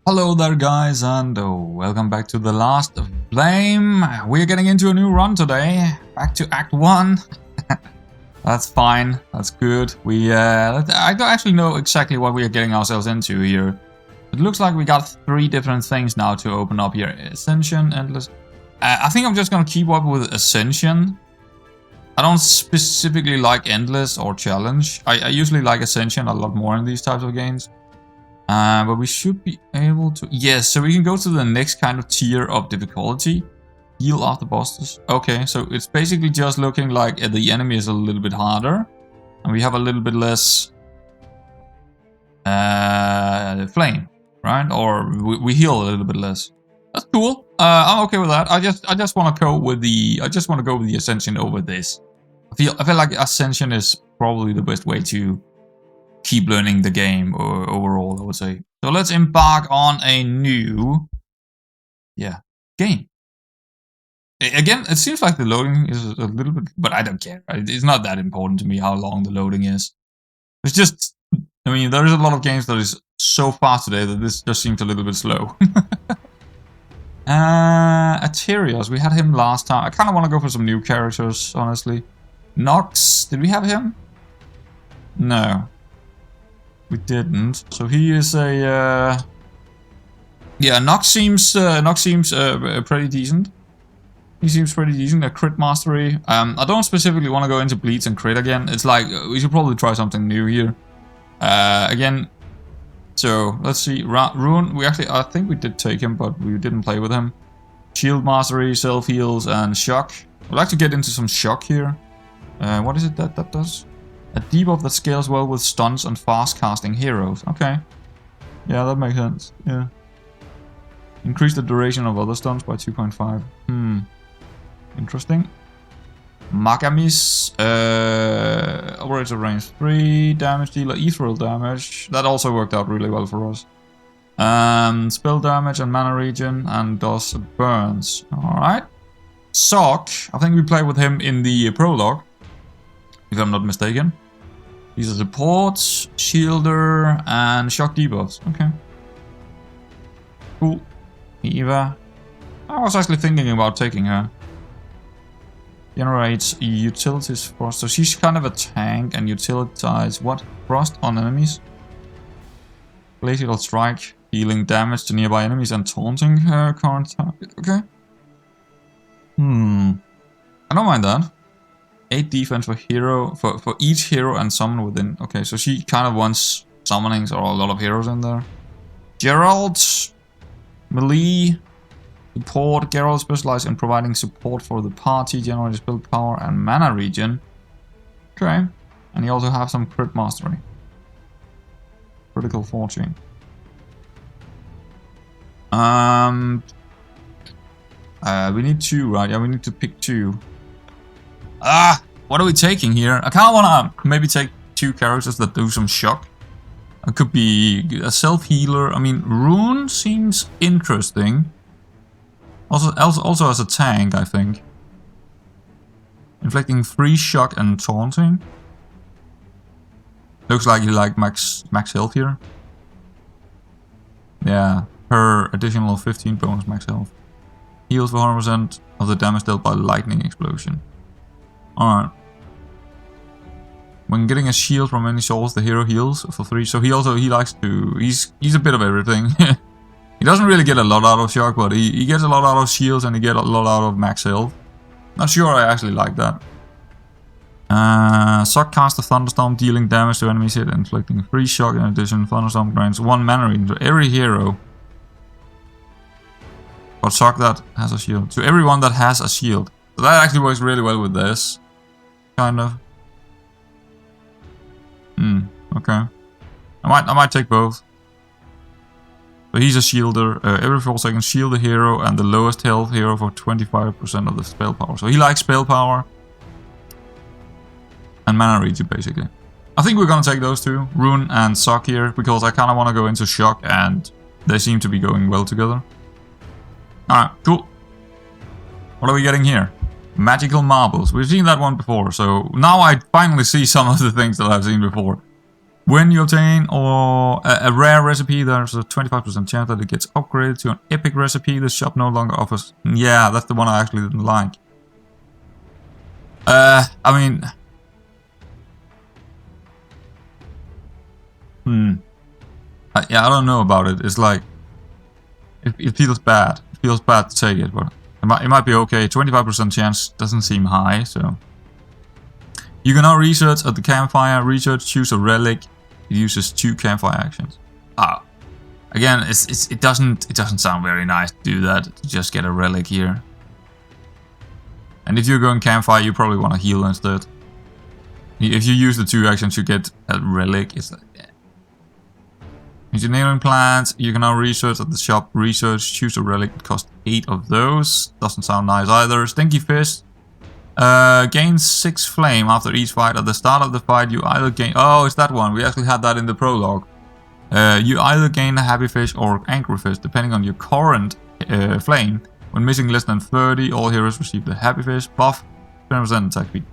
Hello there guys, and welcome back to the last flame. We're getting into a new run today, back to Act 1. That's fine, that's good. I don't actually know exactly what we are getting ourselves into here. It looks like we got 3 different things now to open up here. Ascension, Endless. I think I'm just gonna keep up with Ascension. I don't specifically like Endless or Challenge. I usually like Ascension a lot more in these types of games. But we should be able to... Yes, so we can go to the next kind of tier of difficulty. Heal after bosses. Okay, so it's basically just looking like the enemy is a little bit harder. And we have a little bit less... flame, right? Or we heal a little bit less. That's cool. I'm okay with that. I just want to go with the... Ascension over this. I feel like Ascension is probably the best way to keep learning the game overall, I would say. So let's embark on a new game. Again, it seems like the loading is a little bit, but I don't care. It's not that important to me how long the loading is. It's just, I mean, there's a lot of games that is so fast today that this just seems a little bit slow. Aterios, we had him last time. I kind of want to go for some new characters, honestly. Nox, did we have him? No. We didn't. So he is a... Yeah, Nox seems pretty decent. He seems pretty decent. A crit mastery. I don't specifically want to go into bleeds and crit again. It's like, we should probably try something new here. Again, so let's see. Rune, I think we did take him, but we didn't play with him. Shield mastery, self heals, and shock. I'd like to get into some shock here. What is it that does? A debuff that scales well with stuns and fast casting heroes. Okay. Yeah, that makes sense. Yeah. Increase the duration of other stuns by 2.5. Interesting. Magamis. Operator range 3. Damage dealer. Ethereal damage. That also worked out really well for us. Spell damage and mana regen. And does burns. Alright. Sock. I think we played with him in the prologue, if I'm not mistaken. He's a support, shielder, and shock debuffs. Okay. Cool. Eva. I was actually thinking about taking her. Generates utilities frost. So she's kind of a tank and utilizes what? Frost on enemies. Glacial strike. Dealing damage to nearby enemies and taunting her current target. Okay. I don't mind that. 8 defense for hero for each hero and summon within. Okay, so she kind of wants summonings or a lot of heroes in there. Gerald, melee, support. Gerald specializes in providing support for the party, generates spell power and mana regen. Okay, and he also has some crit mastery. Critical fortune. We need 2, right? Yeah, we need to pick 2. What are we taking here? I kind of want to maybe take 2 characters that do some shock. It could be a self-healer. I mean, Rune seems interesting. Also as a tank, I think. Inflicting 3 shock and taunting. Looks like you like max health here. Yeah, per additional 15 bonus max health. Heals for 100% of the damage dealt by lightning explosion. Alright. When getting a shield from any source, the hero heals for 3. So he likes to... He's a bit of everything. He doesn't really get a lot out of shock, but he gets a lot out of shields and he gets a lot out of max health. Not sure I actually like that. Sock caster Thunderstorm, dealing damage to enemies hit, inflicting 3 shock. In addition, Thunderstorm grants 1 mana regen to every hero. But Sock that has a shield. To everyone that has a shield. So that actually works really well with this. Kind of. Okay. I might take both. So he's a shielder. Every 4 seconds shield the hero and the lowest health hero for 25% of the spell power. So he likes spell power. And mana regen basically. I think we're gonna take those 2. Rune and Sock here. Because I kinda wanna go into shock and they seem to be going well together. Alright, cool. What are we getting here? Magical marbles. We've seen that one before, so now I finally see some of the things that I've seen before. When you obtain a rare recipe, there's a 25% chance that it gets upgraded to an epic recipe. The shop no longer offers... Yeah, that's the one I actually didn't like. I mean... yeah, I don't know about it. It's like... It feels bad. It feels bad to take it, but... It might be okay. 25% chance doesn't seem high, so... You can now research at the campfire. Research, choose a relic. It uses 2 campfire actions. Again, it doesn't sound very nice to do that. To just get a relic here. And if you're going campfire, you probably want to heal instead. If you use the 2 actions, you get a relic. It's like, yeah. Engineering plans. You can now research at the shop. Research, choose a relic. It costs 8 of those. Doesn't sound nice either. Stinky Fish. Gains 6 flame after each fight. At the start of the fight, you either gain... Oh, it's that one. We actually had that in the prologue. You either gain a happy fish or angry fish, depending on your current flame. When missing less than 30, all heroes receive the happy fish buff, 20% attack speed.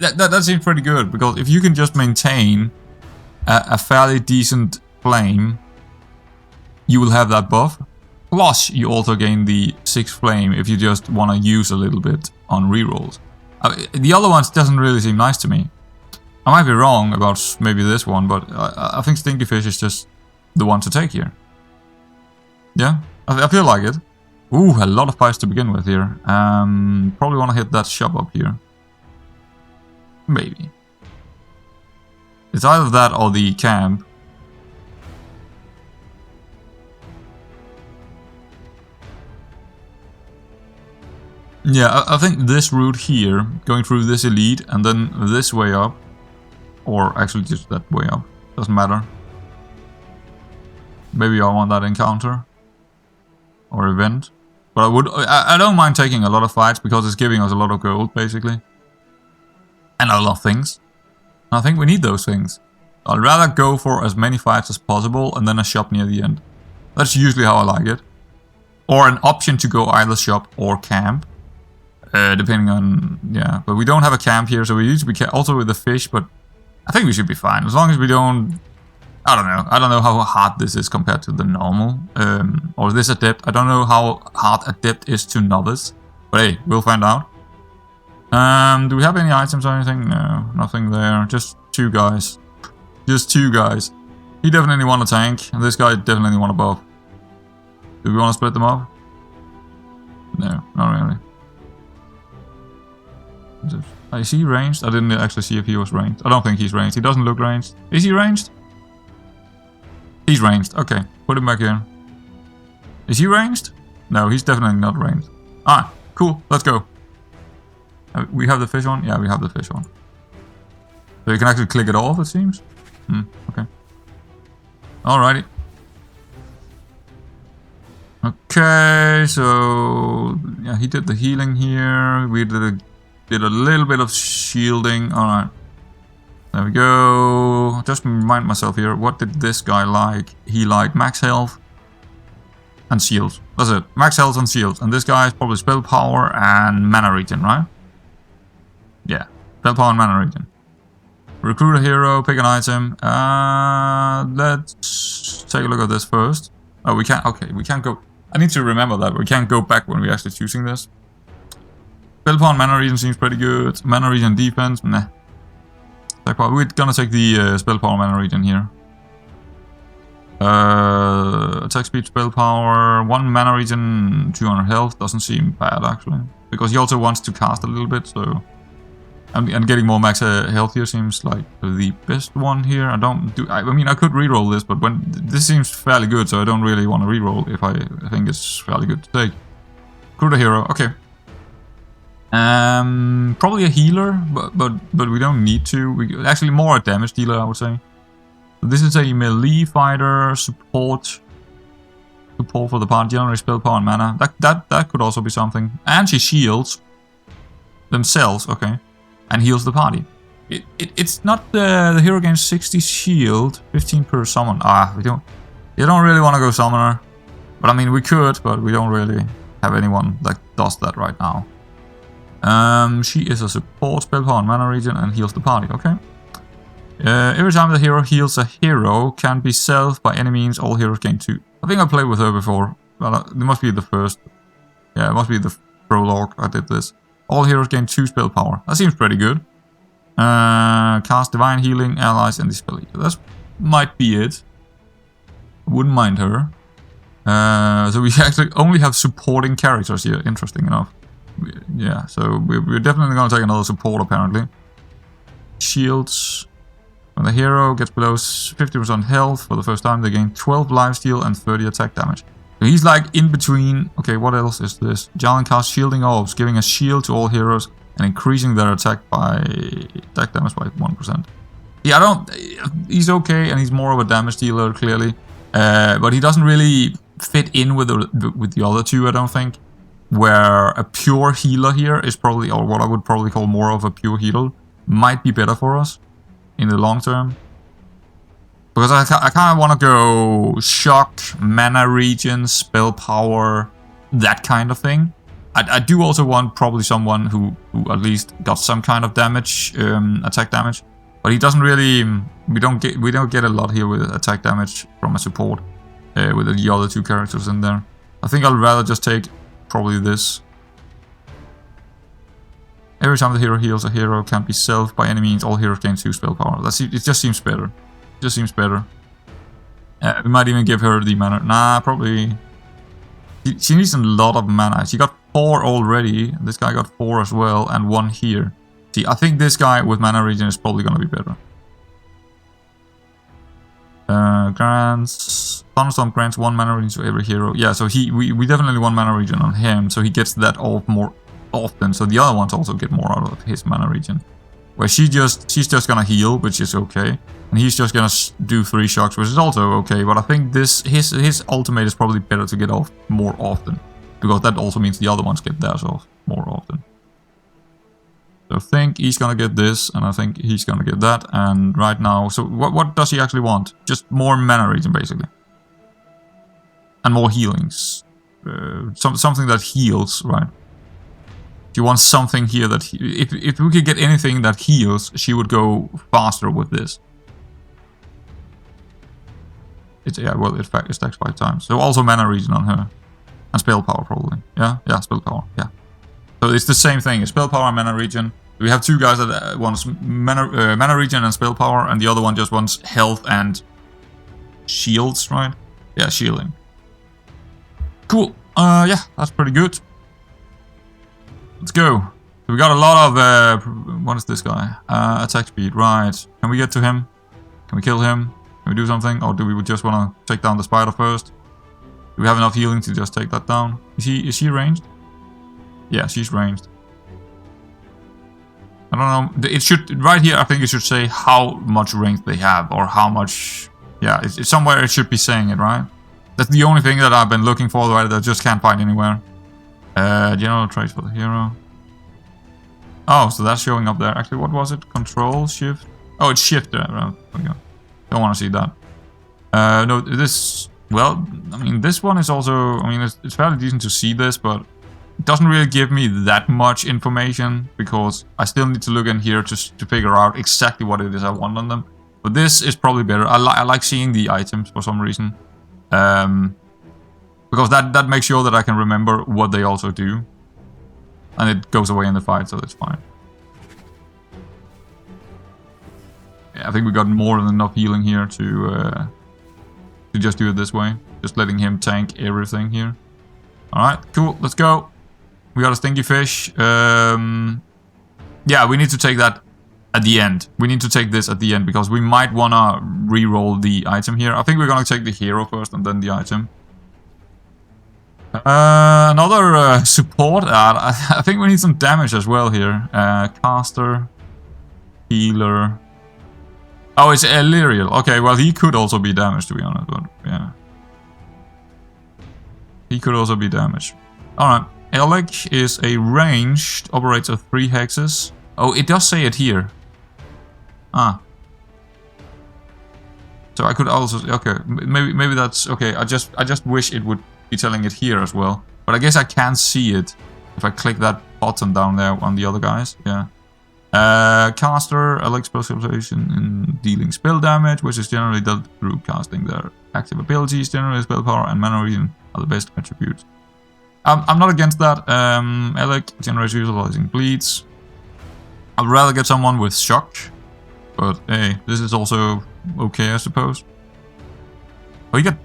That seems pretty good, because if you can just maintain a fairly decent flame, you will have that buff. Plus, you also gain the 6 flame if you just want to use a little bit on rerolls. The other ones doesn't really seem nice to me. I might be wrong about maybe this one, but I think Stinky Fish is just the one to take here. Yeah, I feel like it. Ooh, a lot of fights to begin with here. Probably want to hit that shop up here. Maybe. It's either that or the camp. Yeah, I think this route here, going through this elite and then this way up, or actually just that way up, doesn't matter. Maybe I want that encounter or event, but I don't mind taking a lot of fights because it's giving us a lot of gold basically, and a lot of things. And I think we need those things. I'd rather go for as many fights as possible and then a shop near the end. That's usually how I like it, or an option to go either shop or camp. Depending on, yeah, but we don't have a camp here, so we need to be also with the fish, but I think we should be fine, as long as we don't, I don't know how hard this is compared to the normal, or this Adept. I don't know how hard Adept is to novice, but hey, we'll find out. Do we have any items or anything? No, nothing there, just 2 guys. Just 2 guys. He definitely want a tank, and this guy definitely want a buff. Do we want to split them up? No, not really. Is he ranged? I didn't actually see if he was ranged. I don't think he's ranged. He doesn't look ranged. Is he ranged? He's ranged. Okay, put him back in. Is he ranged? No, he's definitely not ranged. Alright, cool. Let's go. We have the fish on? Yeah, we have the fish on. So you can actually click it off, it seems. Okay. Alrighty. Okay, so yeah, he did the healing here. We did a little bit of shielding. Alright. There we go. Just remind myself here, what did this guy like? He liked max health and shields. That's it. Max health and shields. And this guy is probably spell power and mana regen, right? Yeah. Spell power and mana regen. Recruit a hero, pick an item. Let's take a look at this first. Oh, we can't. Okay, we can't go. I need to remember that. We can't go back when we're actually choosing this. Spell power and mana regen seems pretty good. Mana regen defense, nah. We're gonna take the spell power mana regen here. Attack speed, spell power, 1 mana regen, 200 health. Doesn't seem bad actually, because he also wants to cast a little bit. So, and getting more max health here seems like the best one here. I mean, I could reroll this, but when this seems fairly good, so I don't really want to reroll if I think it's fairly good to take. Recruit a hero, okay. Probably a healer, but we don't need to. Actually, more a damage dealer, I would say. This is a melee fighter, support for the party, generate spell power and mana. That could also be something. And she shields themselves, okay, and heals the party. It's not the hero gains 60 shield, 15 per summon. We don't really want to go summoner, but I mean we could, but we don't really have anyone that does that right now. She is a support, spell power and mana regen, and heals the party, okay. Every time the hero heals a hero, can be self by any means. All heroes gain 2. I think I played with her before. Well, it must be the first. Yeah, it must be the prologue I did this. All heroes gain 2 spell power. That seems pretty good. Cast divine healing, allies, and dispel. That might be it. Wouldn't mind her. So we actually only have supporting characters here. Interesting enough. Yeah, so we're definitely going to take another support apparently. Shields. When the hero gets below 50% health for the first time, they gain 12 lifesteal and 30 attack damage. So he's like in between. Okay, what else is this? Jalen casts Shielding Orbs, giving a shield to all heroes and increasing their attack damage by 1%. Yeah, he's okay, and he's more of a damage dealer clearly, but he doesn't really fit in with the other two. I don't think. Where a pure healer here is probably, or what I would probably call more of a pure healer, might be better for us in the long term. Because I kind of want to go shock, mana regen, spell power, that kind of thing. I do also want probably someone who at least got some kind of damage, attack damage. But he doesn't really, we don't get a lot here with attack damage from a support with the other two characters in there. I think I'd rather just take probably this. Every time the hero heals a hero, can't be self by any means. All heroes gain 2 spell power. It just seems better. It just seems better. We might even give her the mana. Nah, probably. She needs a lot of mana. She got 4 already. This guy got 4 as well, and 1 here. See, I think this guy with mana regen is probably gonna be better. Thunderstorm grants 1 mana regen to every hero. Yeah, so we definitely want mana regen on him, so he gets that off more often. So the other ones also get more out of his mana regen. Where she's just gonna heal, which is okay, and he's just gonna do 3 shocks, which is also okay. But I think his ultimate is probably better to get off more often, because that also means the other ones get theirs off more often. So I think he's gonna get this, and I think he's gonna get that. And right now, so what does he actually want? Just more mana regen, basically, and more healings. Something that heals, right? She wants something here that if we could get anything that heals, she would go faster with this. It stacks 5 times. So also mana regen on her, and spell power probably. Yeah, spell power. Yeah. So it's the same thing. It's spell power and mana regen. We have 2 guys that wants mana regen and spell power, and the other one just wants health and shields, right? Yeah, shielding. Cool. Yeah, that's pretty good. Let's go. So we got a lot of, what is this guy? Attack speed, right. Can we get to him? Can we kill him? Can we do something? Or do we just want to take down the spider first? Do we have enough healing to just take that down? Is she ranged? Yeah, she's ranged. I don't know. It should, right here, I think it should say how much range they have, or how much, yeah, it's somewhere it should be saying it, right? That's the only thing that I've been looking for, right, that I just can't find anywhere. General traits for the hero. Oh, so that's showing up there. Actually, what was it? Control, shift? Oh, it's shift there. There we go. Don't want to see that. No, this... Well, I mean, this one is also... I mean, it's fairly decent to see this, but it doesn't really give me that much information, because I still need to look in here to figure out exactly what it is I want on them. But this is probably better. I like seeing the items for some reason. Because that makes sure that I can remember what they also do. And it goes away in the fight, so that's fine. Yeah, I think we got more than enough healing here to just do it this way. Just letting him tank everything here. Alright, cool, let's go. We got a stinky fish. Yeah, we need to take that at the end. We need to take this at the end, because we might want to re-roll the item here. I think we're going to take the hero first and then the item. Another support ad. I think we need some damage as well here. Caster, healer. Oh, it's Illyrial. Okay, well, he could also be damaged, to be honest, but yeah. He could also be damaged. Alright. Relic is a ranged, operates at 3 hexes. Oh, it does say it here. Ah. So I could also... Okay, maybe that's... Okay, I just wish it would be telling it here as well. But I guess I can't see it if I click that button down there on the other guys. Yeah. Caster, elect specialization in dealing spell damage, which is generally done through casting their active abilities. Generally, spell power and mana regen are the best attributes. I'm not against that. Elect generates utilizing bleeds. I'd rather get someone with shock, but hey, this is also okay, I suppose. Oh, he got.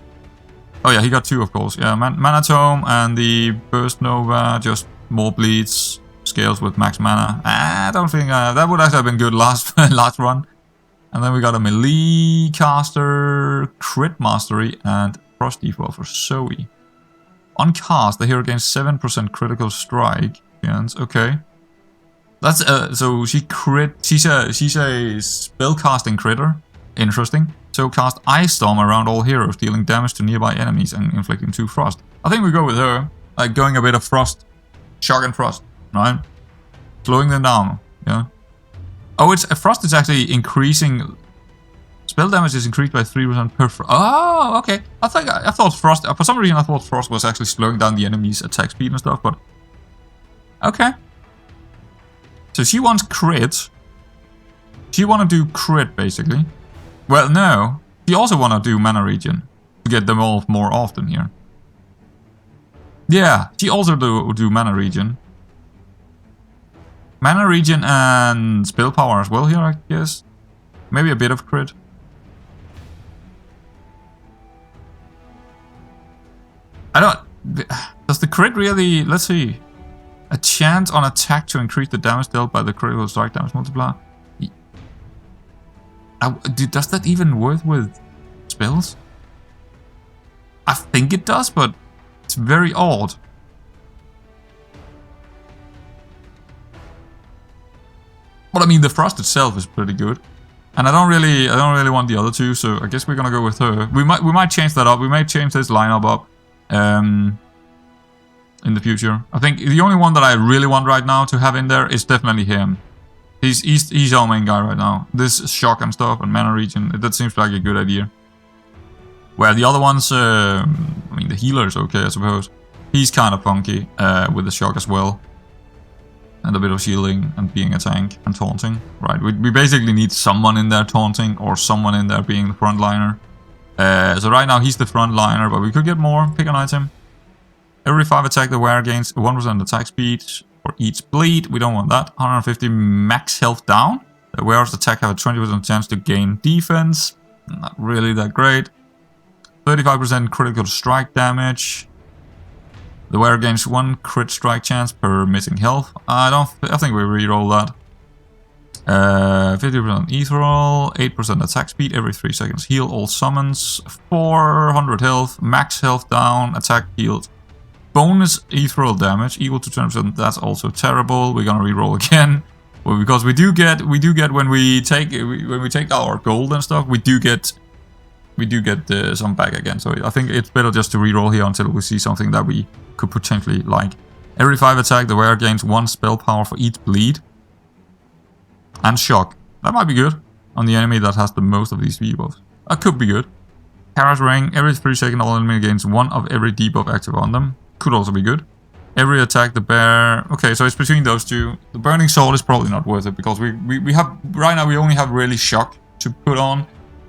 Oh yeah, he got 2, of course. Yeah, Mana Tome and the Burst Nova, just more bleeds. Scales with max mana. I don't think that would actually have been good last last run. And then we got a melee caster, crit mastery, and frost debuff for Zoe. On cast, the hero gains 7% critical strike chance. Okay, that's so she crit. She's a spell casting critter. Interesting. So cast Ice Storm around all heroes, dealing damage to nearby enemies and inflicting 2 frost. I think we go with her, like going a bit of frost, shock and frost. Right? Slowing them down, yeah. Oh, it's frost is actually increasing. Spell damage is increased by 3% per frost. Oh, okay. I thought frost. For some reason, I thought frost was actually slowing down the enemy's attack speed and stuff. But okay. So she wants crit. She want to do crit basically. Well, no. She also want to do mana regen to get them all more often here. Yeah, she also do mana regen. Mana regen and spell power as well here, I guess. Maybe a bit of crit. I don't... Does the crit really... Let's see. A chance on attack to increase the damage dealt by the critical strike damage multiplier. Does that even work with spells? I think it does, but it's very odd. But I mean, the frost itself is pretty good, and I don't really want the other 2, so I guess we're gonna go with her. We might change that up. We might change this lineup up in the future. I think the only one that I really want right now to have in there is definitely him. He's our main guy right now. This shock and stuff and mana regen, that seems like a good idea. Where the other ones, I mean, the healer is okay, I suppose. He's kind of funky with the shock as well. And a bit of shielding and being a tank and taunting. Right, we basically need someone in there taunting or someone in there being the frontliner. So right now he's the frontliner, but we could get more. Pick an item. Every 5 attack the wearer gains 1% attack speed for each bleed. We don't want that. 150 max health down. The wearer's attack have a 20% chance to gain defense. Not really that great. 35% critical strike damage. The wearer gains 1 crit strike chance per missing health. I think we reroll that. 50% ethereal, 8% attack speed, every 3 seconds heal all summons, 400 health, max health down, attack healed. Bonus ethereal damage equal to 10%. That's also terrible. We're gonna reroll again. Well, because we do get when we take our gold and stuff, we do get some back again. So I think it's better just to reroll here until we see something that we could potentially like. Every 5 attack, the wearer gains 1 spell power for each bleed. And shock. That might be good on the enemy that has the most of these debuffs. That could be good. Kara's ring. Every 3 seconds, all enemy gains 1 of every debuff active on them. Could also be good. Every attack, the bear... Okay, so it's between those 2. The burning sword is probably not worth it because we have... Right now we only have really shock to put on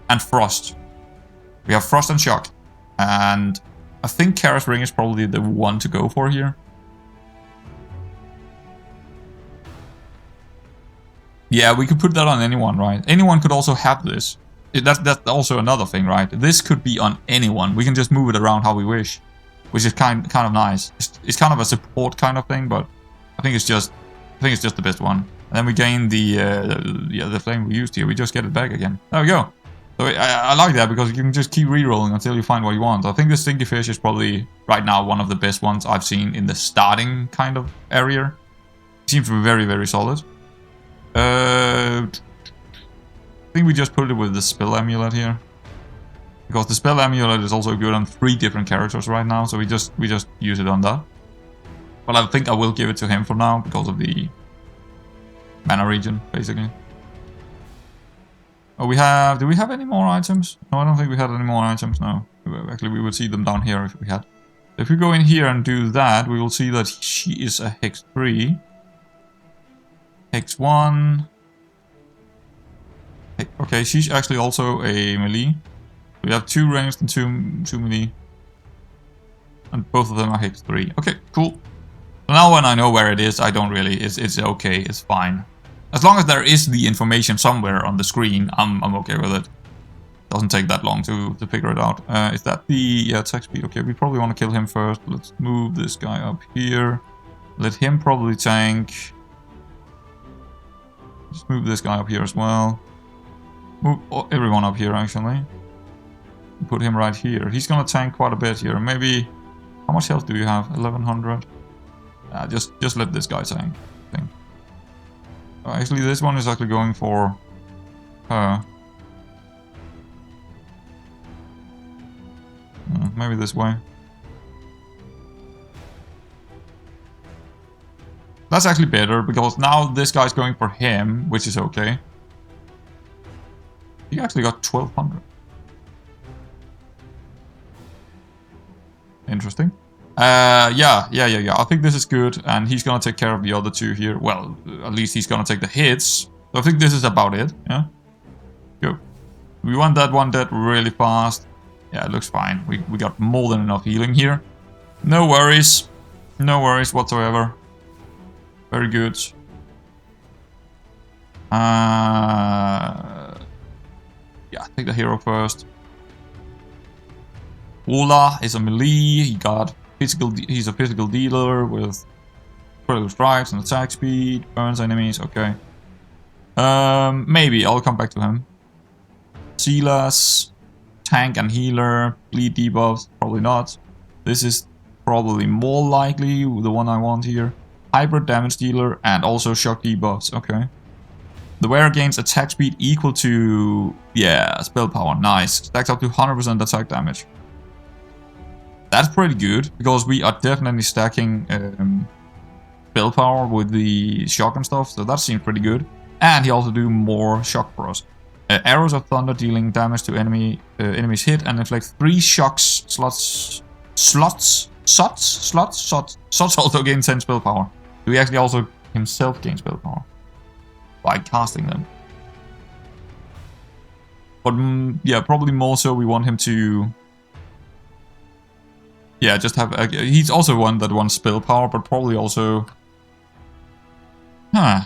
and frost. We have frost and shock. And I think Kara's ring is probably the one to go for here. Yeah, we could put that on anyone, right? Anyone could also have this. That's also another thing, right? This could be on anyone. We can just move it around how we wish, which is kind of nice. It's kind of a support kind of thing, but I think it's just the best one. And then we gain the flame we used here. We just get it back again. There we go. So I like that because you can just keep rerolling until you find what you want. I think the Stinky Fish is probably right now one of the best ones I've seen in the starting kind of area. It seems very, very solid. I think we just put it with the Spell Amulet here. Because the Spell Amulet is also good on 3 different characters right now, so we just use it on that. But I think I will give it to him for now because of the mana regen, basically. Oh, do we have any more items? No, I don't think we had any more items, no. Actually, we would see them down here if we had. If we go in here and do that, we will see that she is a Hex 3. Takes 1. Okay, she's actually also a melee. We have 2 ranged and 2 melee. And both of them are Hex 3. Okay, cool. So now when I know where it is, I don't really... It's okay, it's fine. As long as there is the information somewhere on the screen, I'm okay with it. Doesn't take that long to figure it out. Is that the... Yeah, attack speed. Okay, we probably want to kill him first. Let's move this guy up here. Let him probably tank. Just move this guy up here as well. Move everyone up here, actually. Put him right here. He's gonna tank quite a bit here. Maybe... How much health do you have? 1100? Just let this guy tank, I think. Actually, this one is actually going for her. Maybe this way. That's actually better, because now this guy's going for him, which is okay. He actually got 1200. Interesting. Yeah. I think this is good, and he's gonna take care of the other 2 here. Well, at least he's gonna take the hits. So I think this is about it. Yeah. Go. We want that one dead really fast. Yeah, it looks fine. We got more than enough healing here. No worries. No worries whatsoever. Very good. Yeah, take the hero first. Ola is a melee. He got physical. He's a physical dealer with critical strikes and attack speed. Burns enemies. Okay. Maybe I'll come back to him. Silas, tank and healer. Bleed debuffs. Probably not. This is probably more likely the one I want here. Hybrid damage dealer and also shock debuffs. Okay. The wearer gains attack speed equal to... Yeah, spell power. Nice. Stacks up to 100% attack damage. That's pretty good, because we are definitely stacking spell power with the shock and stuff, so that seems pretty good. And he also do more shock for us. Arrows of thunder dealing damage to enemies hit and inflict 3 shocks slots also gain 10 spell power. Do he actually also himself gain spell power by casting them? But yeah, probably more so we want him to... Yeah, just have... he's also one that wants spell power, but probably also... Huh.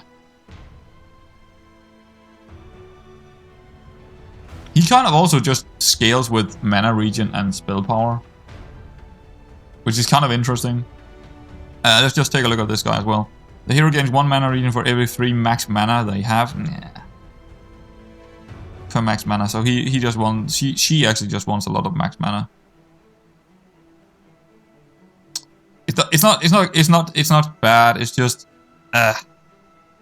He kind of also just scales with mana regen and spell power, which is kind of interesting. Let's just take a look at this guy as well. The hero gains 1 mana regen for every 3 max mana they have. Nah. For max mana, so he just wants... She actually just wants a lot of max mana. It's not bad. It's just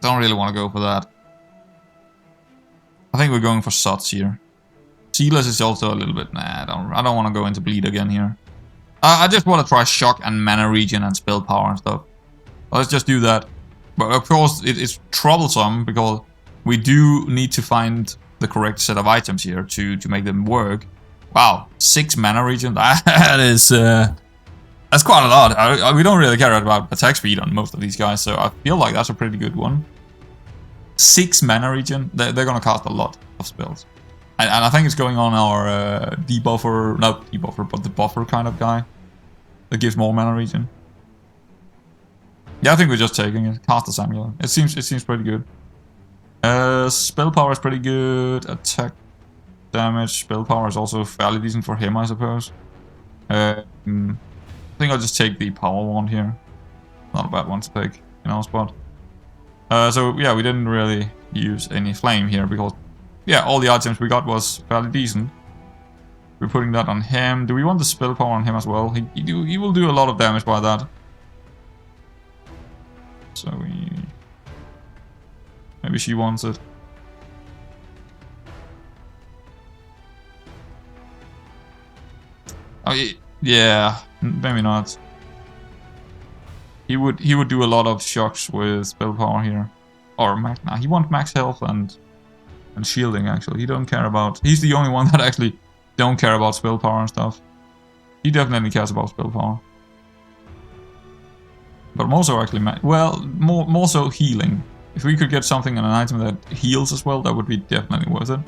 don't really want to go for that. I think we're going for Sots here. Silas is also a little bit... Nah, I don't want to go into bleed again here. I just want to try shock and mana regen and spell power and stuff. Let's just do that. But of course it's troublesome, because we do need to find the correct set of items here to make them work. Wow, 6 mana regen. That is... That's quite a lot. We don't really care about attack speed on most of these guys, so I feel like that's a pretty good one. 6 mana regen. They're gonna cast a lot of spells. And I think it's going on our debuffer, not debuffer, but the buffer kind of guy that gives more mana regen. Yeah, I think we're just taking it. Cast the Samuel. It seems pretty good. Spell power is pretty good. Attack damage, spell power is also fairly decent for him, I suppose. I think I'll just take the power one here. Not a bad one to take in our spot. So yeah, we didn't really use any flame here, because yeah, all the items we got was fairly decent. We're putting that on him. Do we want the spell power on him as well? He will do a lot of damage by that. So maybe she wants it. Oh yeah, maybe not. He would do a lot of shocks with spell power here, or max. Nah, he wants max health and shielding. Actually, he don't care about. He's the only one that actually don't care about spell power and stuff. He definitely cares about spell power, but more so actually, well, more so healing. If we could get something and an item that heals as well, that would be definitely worth it.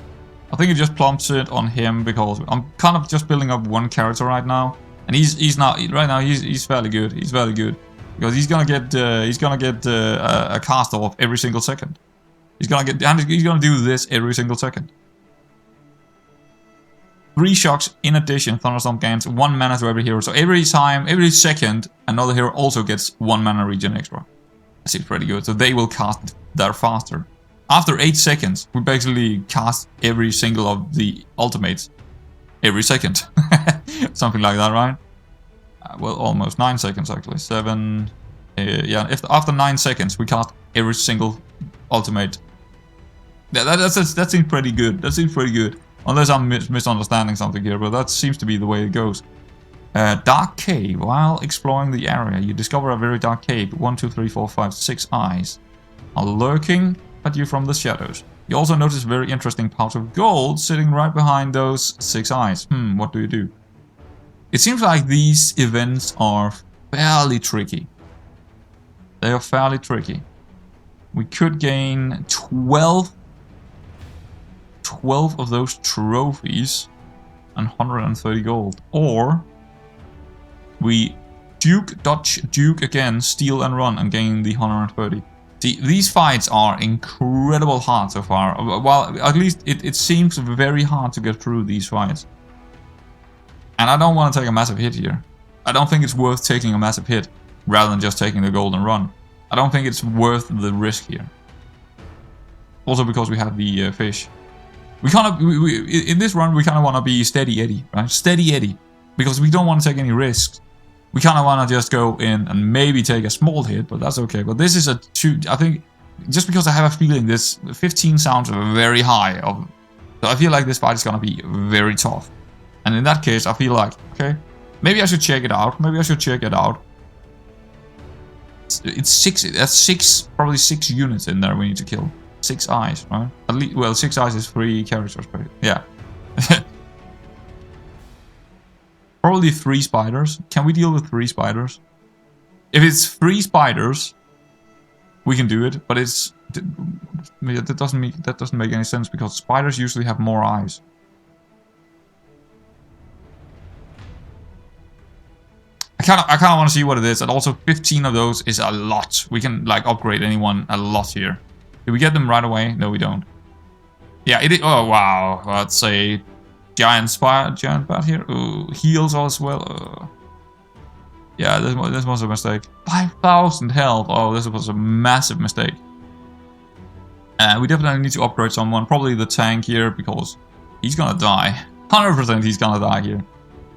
I think it just plumps it on him because I'm kind of just building up one character right now, and he's not right now. He's fairly good. He's fairly good because he's gonna get a cast off every single second. He's gonna do this every single second. 3 shocks in addition. Thunderstorm gains 1 mana to every hero. So every second, another hero also gets 1 mana regen extra. That seems pretty good. So they will cast that faster. After 8 seconds, we basically cast every single of the ultimates every second. Something like that, right? Well, almost 9 seconds actually. 7. Yeah, after 9 seconds, we cast every single ultimate. Yeah, that seems pretty good. That seems pretty good. Unless I'm misunderstanding something here, but that seems to be the way it goes. Dark cave. While exploring the area, you discover a very dark cave. 1, 2, 3, 4, 5, 6 eyes are lurking at you from the shadows. You also notice very interesting pouch of gold sitting right behind those 6 eyes. What do you do? It seems like these events are fairly tricky. They are fairly tricky. We could gain 12 of those trophies and 130 gold. Or we dodge, duke again, steal and run and gain the 130. See, these fights are incredible hard so far. Well, at least it seems very hard to get through these fights. And I don't want to take a massive hit here. I don't think it's worth taking a massive hit rather than just taking the gold and run. I don't think it's worth the risk here. Also because we have the fish. We kind of, in this run, we kind of want to be steady Eddie, right? Steady Eddie. Because we don't want to take any risks. We kind of want to just go in and maybe take a small hit, but that's okay. But this is a 2, I think, just because I have a feeling this 15 sounds very high. So I feel like this fight is going to be very tough. And in that case, I feel like, okay, maybe I should check it out. Maybe I should check it out. It's 6, that's 6, probably 6 units in there we need to kill. 6 eyes, right? At least, well, 6 eyes is 3 characters, but yeah. Probably 3 spiders. Can we deal with 3 spiders? If it's 3 spiders, we can do it. But it's that doesn't make any sense because spiders usually have more eyes. I kind of want to see what it is, and also 15 of those is a lot. We can like upgrade anyone a lot here. Do we get them right away? No, we don't. Yeah, it is. Oh wow, let's say giant bat here. Ooh, heals as well. Yeah, this was a mistake. 5,000 health. Oh, this was a massive mistake. We definitely need to upgrade someone. Probably the tank here because he's gonna die. 100% he's gonna die here.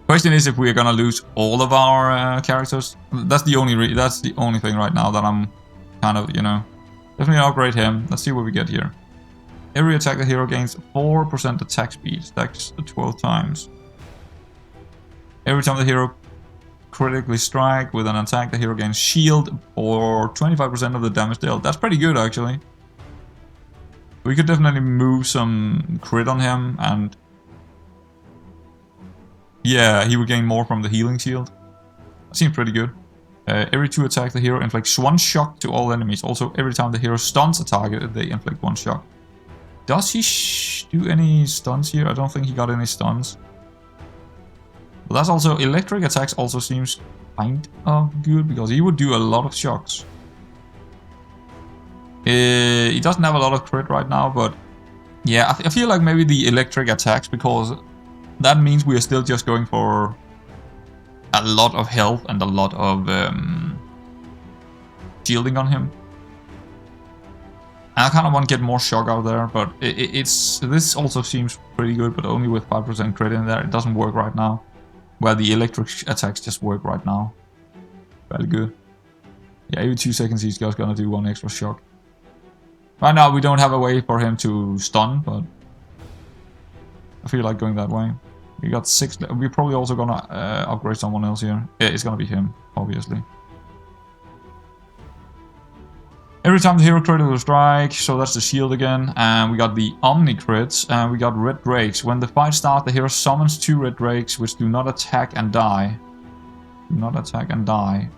Question is if we are gonna lose all of our characters. That's the only thing right now that I'm kind of, you know, definitely upgrade him. Let's see what we get here. Every attack the hero gains 4% attack speed, stacks 12 times. Every time the hero critically strike with an attack, the hero gains shield or 25% of the damage dealt. That's pretty good actually. We could definitely move some crit on him and yeah, he would gain more from the healing shield. That seems pretty good. Every 2 attacks the hero inflicts 1 shock to all enemies. Also, every time the hero stuns a target, they inflict 1 shock. Does he do any stuns here? I don't think he got any stuns. But that's also electric attacks also seems kind of good because he would do a lot of shocks. He doesn't have a lot of crit right now, but yeah, I feel like maybe the electric attacks because that means we are still just going for a lot of health and a lot of shielding on him. And I kind of want to get more shock out there, but this also seems pretty good, but only with 5% crit in there. It doesn't work right now, where the electric attacks just work right now. Very good. Yeah, every 2 seconds he's just gonna do 1 extra shock. Right now we don't have a way for him to stun, but I feel like going that way. We got 6. We're probably also gonna upgrade someone else here. Yeah, it's gonna be him, obviously. Every time the hero critical strike, so that's the shield again. And we got the Omni crits, and we got red drakes. When the fight starts, the hero summons 2 red drakes, which do not attack and die. Do not attack and die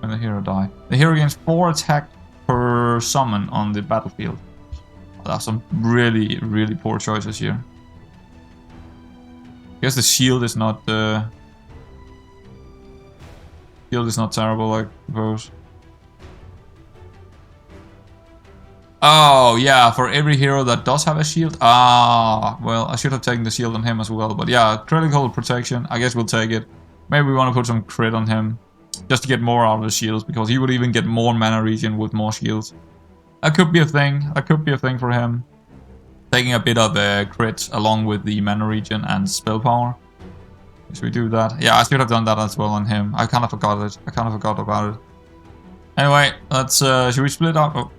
when the hero dies. The hero gains 4 attack per summon on the battlefield. That's some really, really poor choices here. I guess the shield is not terrible, I suppose. Oh, yeah, for every hero that does have a shield. Ah, well, I should have taken the shield on him as well. But yeah, critical protection. I guess we'll take it. Maybe we want to put some crit on him. Just to get more out of the shields. Because he would even get more mana regen with more shields. That could be a thing. That could be a thing for him. Taking a bit of crit along with the mana regen and spell power. Should we do that? Yeah, I should have done that as well on him. I kind of forgot it. I kind of forgot about it. Anyway, let's... should we split out... Oh.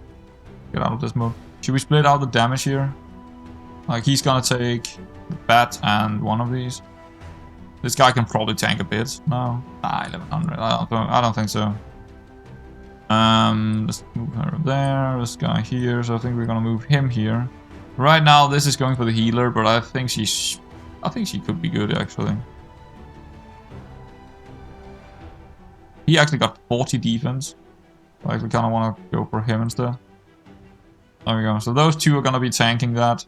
Get out of this mode. Should we split out the damage here? Like, he's gonna take the bat and one of these. This guy can probably tank a bit. No? Nah, 1100. I don't think so. Let's move her there. This guy here. So I think we're gonna move him here. Right now, this is going for the healer, but I think she could be good, actually. He actually got 40 defense. So I actually kind of want to go for him instead. There we go. So those two are going to be tanking that.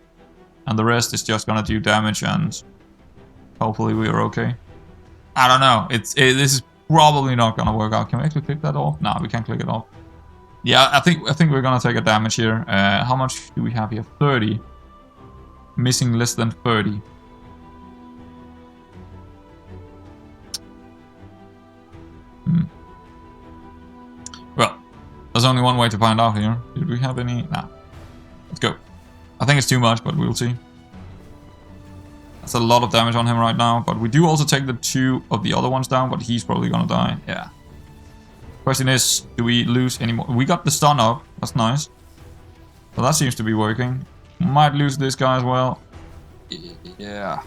And the rest is just going to do damage and hopefully we are okay. I don't know. This is probably not going to work out. Can we actually click that off? No, we can't click it off. Yeah, I think we're going to take a damage here. How much do we have here? 30. Missing less than 30. Well, there's only one way to find out here. Did we have any? Nah. Let's go. I think it's too much, but we'll see. That's a lot of damage on him right now, but we do also take the two of the other ones down, but he's probably gonna die. Yeah. Question is, do we lose any more? We got the stun up. That's nice. So that seems to be working. Might lose this guy as well. Yeah.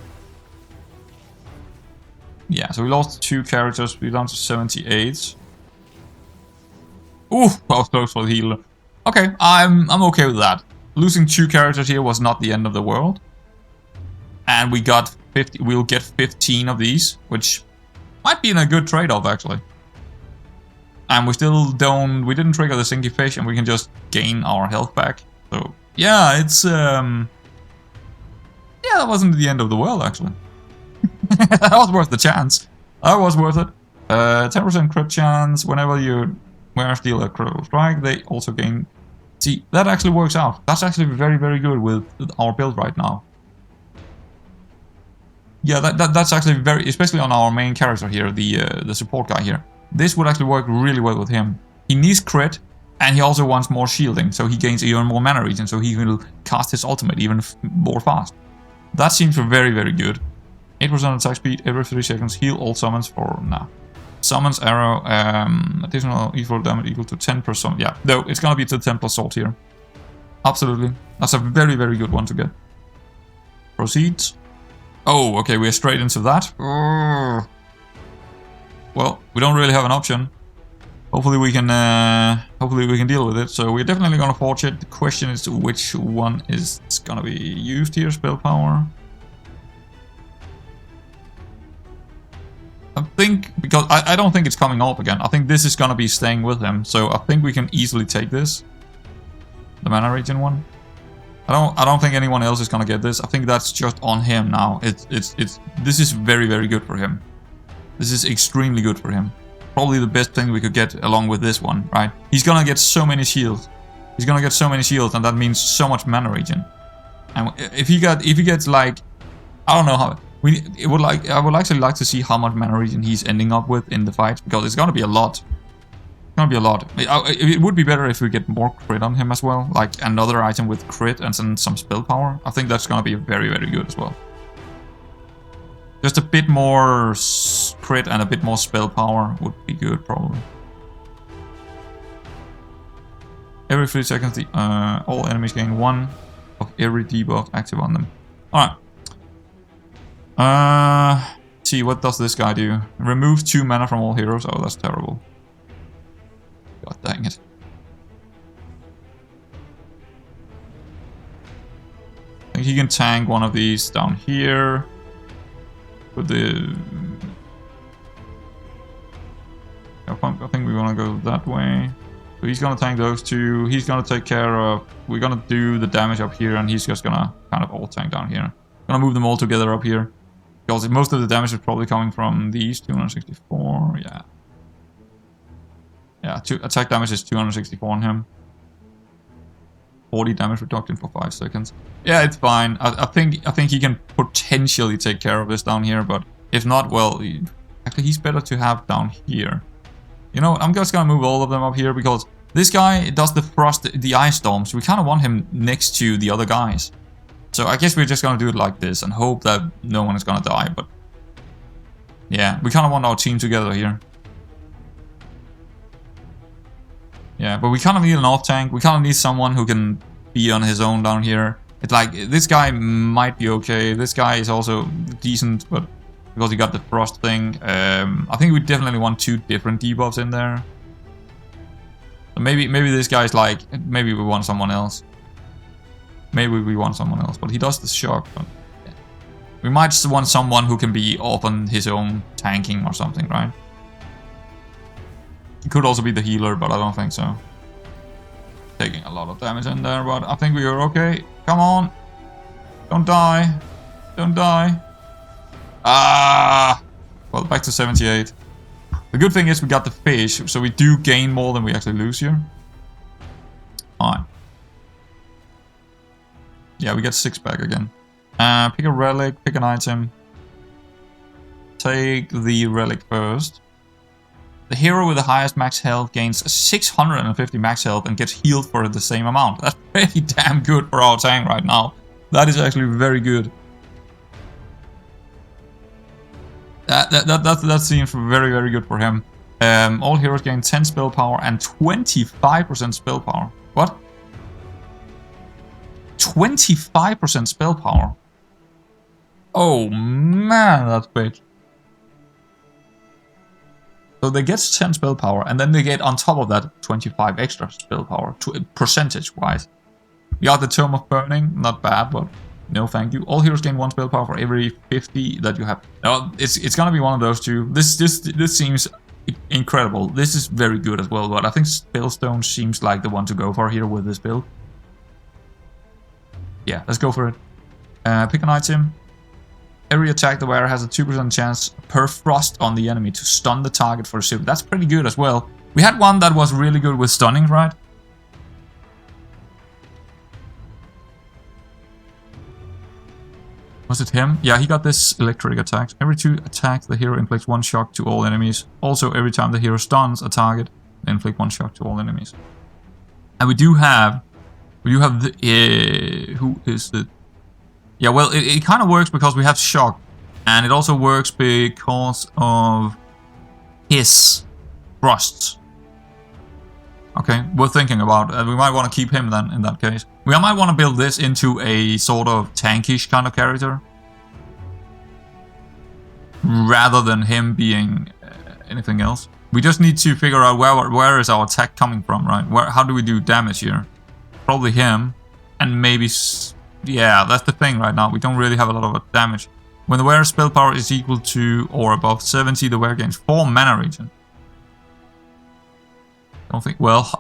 Yeah, so we lost 2 characters. We're down to 78. Ooh, that was close for the healer. Okay, I'm okay with that. Losing 2 characters here was not the end of the world. And we got 50. We'll get 15 of these, which might be in a good trade-off actually. And we still don't. We didn't trigger the syncopation. We can just gain our health back. So yeah, it's yeah, that wasn't the end of the world actually. That was worth the chance. That was worth it. 10% crit chance whenever you deal a critical strike. They also gain. See, that actually works out. That's actually very, very good with our build right now. Yeah, that's actually very, especially on our main character here, the support guy here. This would actually work really well with him. He needs crit, and he also wants more shielding, so he gains even more mana regen, so he will cast his ultimate even more fast. That seems very, very good. 8% attack speed every 3 seconds. Heal all summons for summons arrow. Additional equal damage equal to 10%. Yeah, no, it's gonna be to 10 plus salt here. Absolutely, that's a very, very good one to get. Proceeds. Oh, okay, we're straight into that. Well, we don't really have an option. Hopefully we can deal with it. So we're definitely gonna forge it. The question is which one is gonna be used here. Spell power. I think, because I don't think it's coming off again. I think this is gonna be staying with him. So I think we can easily take this. The mana regen one. I don't think anyone else is gonna get this. I think that's just on him now. This is very, very good for him. This is extremely good for him. Probably the best thing we could get along with this one, right? He's gonna get so many shields. He's gonna get so many shields, and that means so much mana regen. And if he gets like, I don't know how. I would actually like to see how much mana regen he's ending up with in the fight, because it's gonna be a lot. It's gonna be a lot. It would be better if we get more crit on him as well, like another item with crit and some spell power. I think that's gonna be very, very good as well. Just a bit more crit and a bit more spell power would be good, probably. Every 3 seconds, all enemies gain 1 of every debuff active on them. Alright. See, what does this guy do? Remove 2 mana from all heroes. Oh, that's terrible. God dang it. I think he can tank one of these down here. With the... I think we want to go that way. So he's gonna tank those two. He's gonna take care of... We're gonna do the damage up here, and he's just gonna kind of all tank down here. Gonna move them all together up here. Because most of the damage is probably coming from these. 264, yeah. Yeah, attack damage is 264 on him. 40 damage reduction for 5 seconds. Yeah, it's fine. I think he can potentially take care of this down here, but if not, well, actually he's better to have down here. You know, I'm just gonna move all of them up here because this guy does the frost, the ice storms. We kind of want him next to the other guys. So I guess we're just gonna do it like this and hope that no one is gonna die. But yeah, we kind of want our team together here. Yeah, but we kind of need an off tank. We kind of need someone who can be on his own down here. It's like, this guy might be okay. This guy is also decent, but because he got the frost thing. I think we definitely want 2 different debuffs in there. So maybe this guy's like, maybe we want someone else. Maybe we want someone else, but he does the shock. But yeah. We might just want someone who can be off on his own tanking or something, right? It could also be the healer, but I don't think so. Taking a lot of damage in there, but I think we are okay. Come on. Don't die. Don't die. Ah! Well, back to 78. The good thing is we got the fish, so we do gain more than we actually lose here. Alright. Yeah, we get 6 back again. Pick a relic, pick an item. Take the relic first. The hero with the highest max health gains 650 max health and gets healed for the same amount. That's pretty damn good for our tank right now. That is actually very good. That seems very, very good for him. All heroes gain 10 spell power and 25% spell power. What? 25% spell power? Oh man, that's big. So they get 10 spell power, and then they get on top of that 25 extra spell power, percentage-wise. We got the Tome of Burning, not bad, but no thank you. All heroes gain 1 spell power for every 50 that you have. No, it's gonna be one of those two. This seems incredible. This is very good as well, but I think Spellstone seems like the one to go for here with this build. Yeah, let's go for it. Pick an item. Every attack the wearer has a 2% chance per frost on the enemy to stun the target for a shield. That's pretty good as well. We had one that was really good with stunning, right? Was it him? Yeah, he got this electric attack. Every 2 attacks, the hero inflicts 1 shock to all enemies. Also, every time the hero stuns a target, they inflict 1 shock to all enemies. And we do have the... who is it? Yeah, well, it kind of works because we have shock. And it also works because of his frosts. Okay, we're thinking about it. We might want to keep him then, in that case. We might want to build this into a sort of tankish kind of character. Rather than him being anything else. We just need to figure out where is our attack coming from, right? How do we do damage here? Probably him. And maybe... Yeah, that's the thing right now. We don't really have a lot of damage. When the wearer's spell power is equal to or above 70, the wearer gains 4 mana regen. Don't think... Well,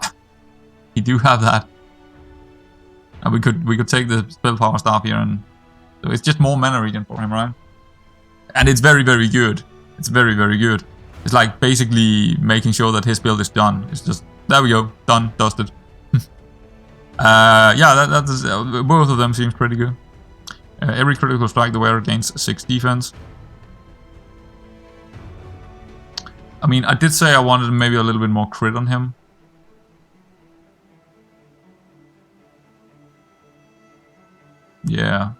we do have that. And we could take the spell power staff here and... So it's just more mana regen for him, right? And it's very, very good. It's very, very good. It's like basically making sure that his build is done. It's just... There we go. Done. Dusted. Yeah, that is, both of them seems pretty good. Every critical strike the wearer gains 6 defense. I mean, I did say I wanted maybe a little bit more crit on him. Yeah.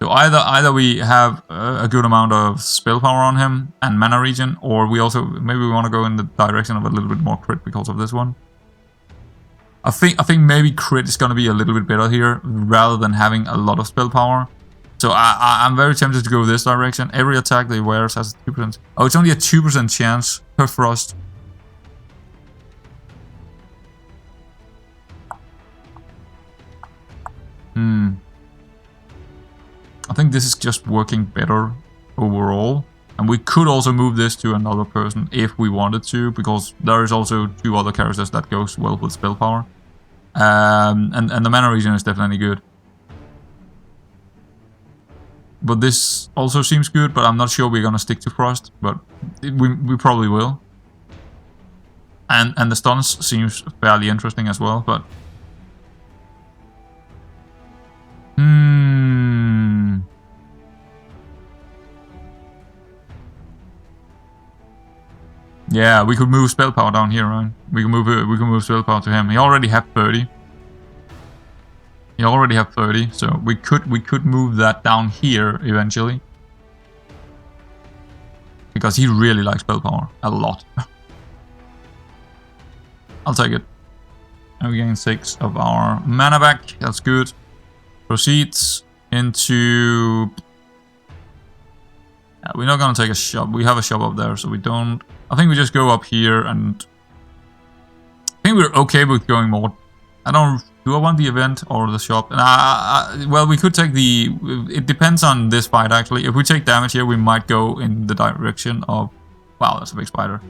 So either we have a good amount of spell power on him and mana regen, or we also maybe we want to go in the direction of a little bit more crit because of this one. I think maybe crit is gonna be a little bit better here rather than having a lot of spell power. So I'm very tempted to go this direction. Every attack they wears has a 2%. Oh, it's only a 2% chance per frost. I think this is just working better overall. And we could also move this to another person if we wanted to, because there is also 2 other characters that goes well with spell power. And the mana regen is definitely good. But this also seems good, but I'm not sure we're gonna stick to Frost, but we probably will. And the stuns seems fairly interesting as well, but... Yeah, we could move spell power down here, right? We can move spell power to him. He already have 30. He already have 30, so we could move that down here eventually. Because he really likes spell power a lot. I'll take it. And we gain 6 of our mana back. That's good. Proceeds into... Yeah, we're not gonna take a shop. We have a shop up there, so we don't... I think we just go up here and... I think we're okay with going more... I don't... Do I want the event or the shop? Well, we could take the... It depends on this fight, actually. If we take damage here, we might go in the direction of... Wow, that's a big spider.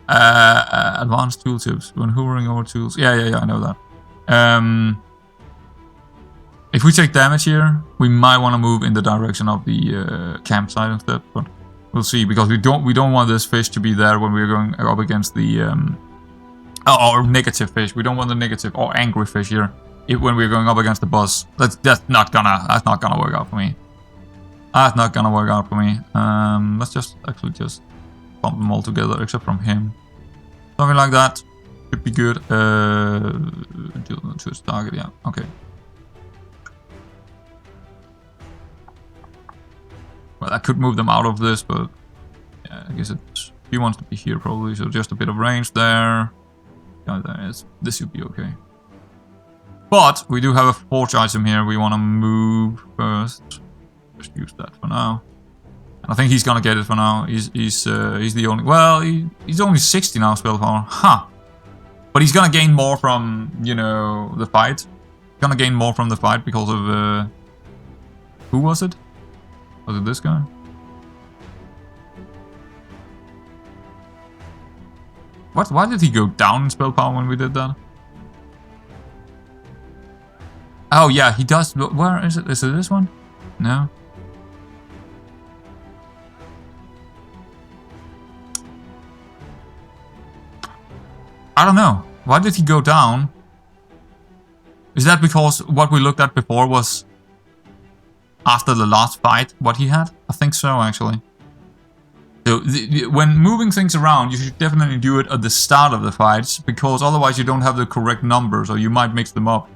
Advanced tooltips. When hovering over tools. Yeah, I know that. If we take damage here, we might want to move in the direction of the campsite instead. But we'll see, because we don't want this fish to be there when we're going up against the... or negative fish. We don't want the negative or angry fish here. When we're going up against the boss, that's not gonna work out for me. That's not gonna work out for me. Let's just bump them all together, except from him. Something like that should be good. To its target, yeah. Okay. Well, I could move them out of this, but yeah, I guess he wants to be here probably. So just a bit of range there. This should be okay. But we do have a forge item here we want to move first. Just use that for now. And I think he's gonna get it for now. He's the only... Well, he's only 60 now spell power. Huh. But he's gonna gain more from, you know, the fight. He's gonna gain more from the fight because of... who was it? Was it this guy? What? Why did he go down in spell power when we did that? Oh yeah, he does. Where is it? Is it this one? No. I don't know. Why did he go down? Is that because what we looked at before was after the last fight, what he had? I think so, actually. So, when moving things around, you should definitely do it at the start of the fights, because otherwise you don't have the correct numbers, or you might mix them up.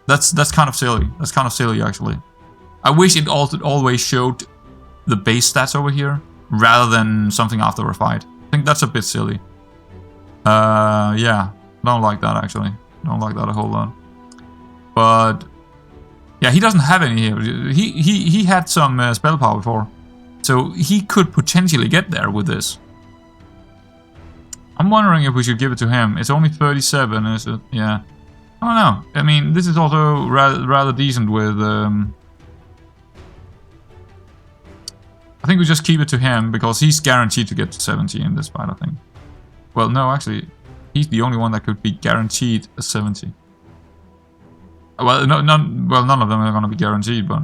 That's kind of silly. That's kind of silly, actually. I wish it always showed the base stats over here, rather than something after a fight. I think that's a bit silly. Yeah, don't like that, actually. Don't like that a whole lot. But yeah, he doesn't have any here. He had some spell power before. So he could potentially get there with this. I'm wondering if we should give it to him. It's only 37, is it? Yeah. I don't know. I mean, this is also rather decent with... I think we just keep it to him, because he's guaranteed to get to 70 in this fight, I think. Well, no, actually, he's the only one that could be guaranteed a 70. Well, none of them are going to be guaranteed, but...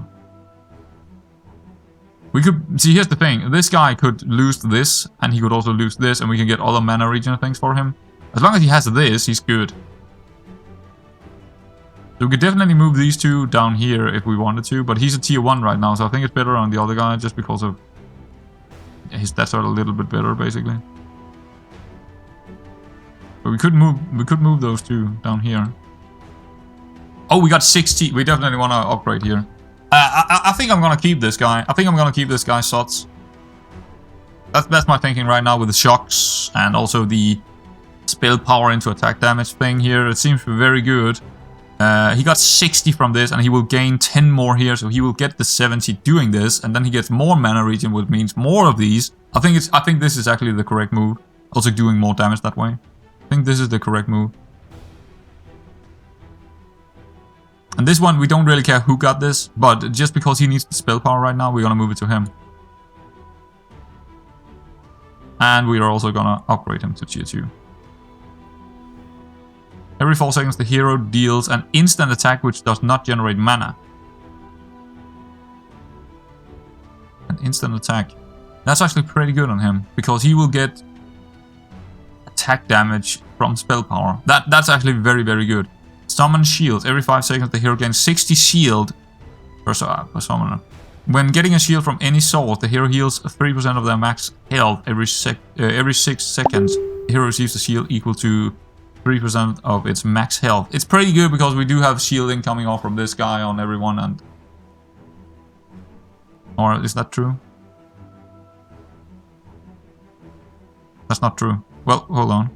We could... See, here's the thing. This guy could lose this, and he could also lose this, and we can get other mana regen things for him. As long as he has this, he's good. So we could definitely move these two down here if we wanted to, but he's a tier 1 right now, so I think it's better on the other guy, just because of... Yeah, his stats are a little bit better, basically. But we could move those two down here. Oh, we got 60. We definitely want to upgrade here. I think I'm gonna keep this guy. I think I'm gonna keep this guy Sots. That's my thinking right now with the shocks and also the spell power into attack damage thing here. It seems very good. He got 60 from this, and he will gain 10 more here, so he will get the 70 doing this, and then he gets more mana regen, which means more of these. I think this is actually the correct move. Also doing more damage that way. I think this is the correct move. And this one, we don't really care who got this, but just because he needs the spell power right now, we're gonna move it to him. And we are also gonna upgrade him to tier 2. Every 4 seconds the hero deals an instant attack which does not generate mana. An instant attack. That's actually pretty good on him, because he will get attack damage from spell power. That's actually very, very good. Summon shields. Every 5 seconds the hero gains 60 shield per summoner. When getting a shield from any source, the hero heals 3% of their max health every 6 seconds. The hero receives a shield equal to 3% of its max health. It's pretty good because we do have shielding coming off from this guy on everyone, and... Or is that true? That's not true. Well, hold on.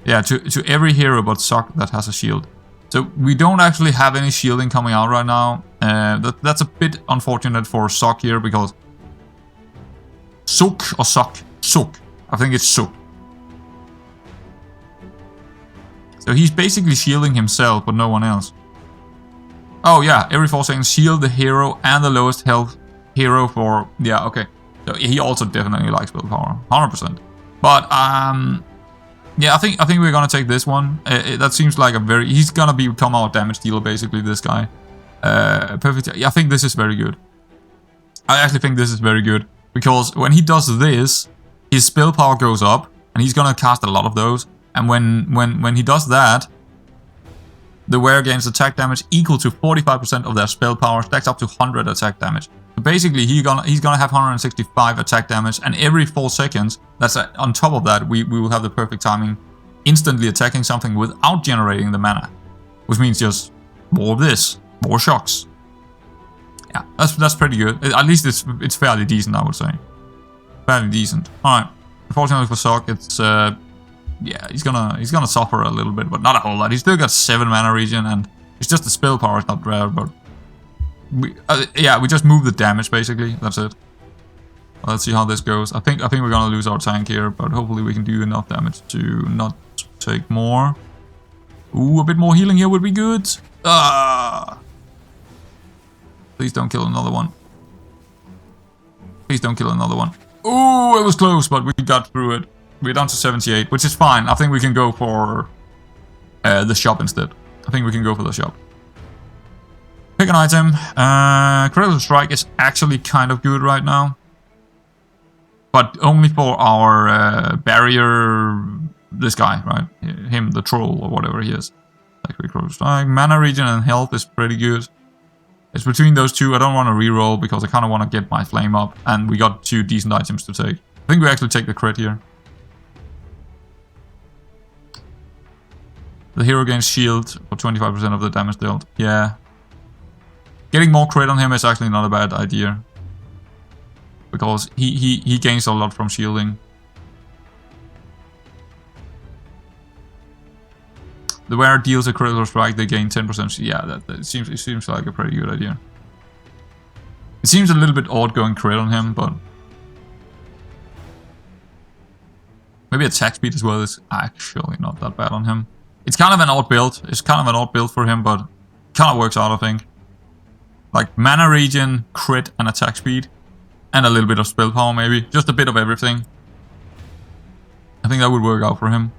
Yeah, to every hero but Sock that has a shield. So we don't actually have any shielding coming out right now. That's a bit unfortunate for Sock here, because... Sock or Sock? Sock. I think it's Sock. So he's basically shielding himself, but no one else. Oh yeah, every 4 seconds shield the hero and the lowest health hero for... Yeah, okay. So he also definitely likes spell power. 100%. But, yeah, I think we're gonna take this one. That seems like a very... He's gonna become our damage dealer, basically, this guy. Perfect. I think this is very good. I actually think this is very good. Because when he does this, his spell power goes up, and he's gonna cast a lot of those. And when he does that, the wearer gains attack damage equal to 45% of their spell power, stacks up to 100 attack damage. So basically, he's gonna have 165 attack damage, and every 4 seconds, that's on top of that, we will have the perfect timing, instantly attacking something without generating the mana, which means just more of this, more shocks. Yeah, that's pretty good. At least it's fairly decent, I would say. Fairly decent. All right. Unfortunately for Sock, it's yeah, he's gonna suffer a little bit, but not a whole lot. He's still got 7 mana regen, and it's just the spell power is not rare, but yeah, we just move the damage basically. That's it. Let's see how this goes. I think we're gonna lose our tank here, but hopefully we can do enough damage to not take more. Ooh, a bit more healing here would be good. Ah! Please don't kill another one. Please don't kill another one. Ooh, it was close, but we got through it. We're down to 78, which is fine. I think we can go for the shop instead. I think we can go for the shop. Pick an item. Critical Strike is actually kind of good right now. But only for our barrier... This guy, right? Him, the troll, or whatever he is. Like Critical Strike. Mana regen and health is pretty good. It's between those two. I don't want to reroll because I kind of want to get my flame up. And we got 2 decent items to take. I think we actually take the crit here. The hero gains shield for 25% of the damage dealt. Yeah. Getting more crit on him is actually not a bad idea. Because he gains a lot from shielding. The wearer deals a critical strike, they gain 10%. Yeah, it seems like a pretty good idea. It seems a little bit odd going crit on him, but... Maybe attack speed as well is actually not that bad on him. It's kind of an odd build. It's kind of an odd build for him, but it kind of works out, I think. Like mana regen, crit, and attack speed. And a little bit of spell power, maybe. Just a bit of everything. I think that would work out for him.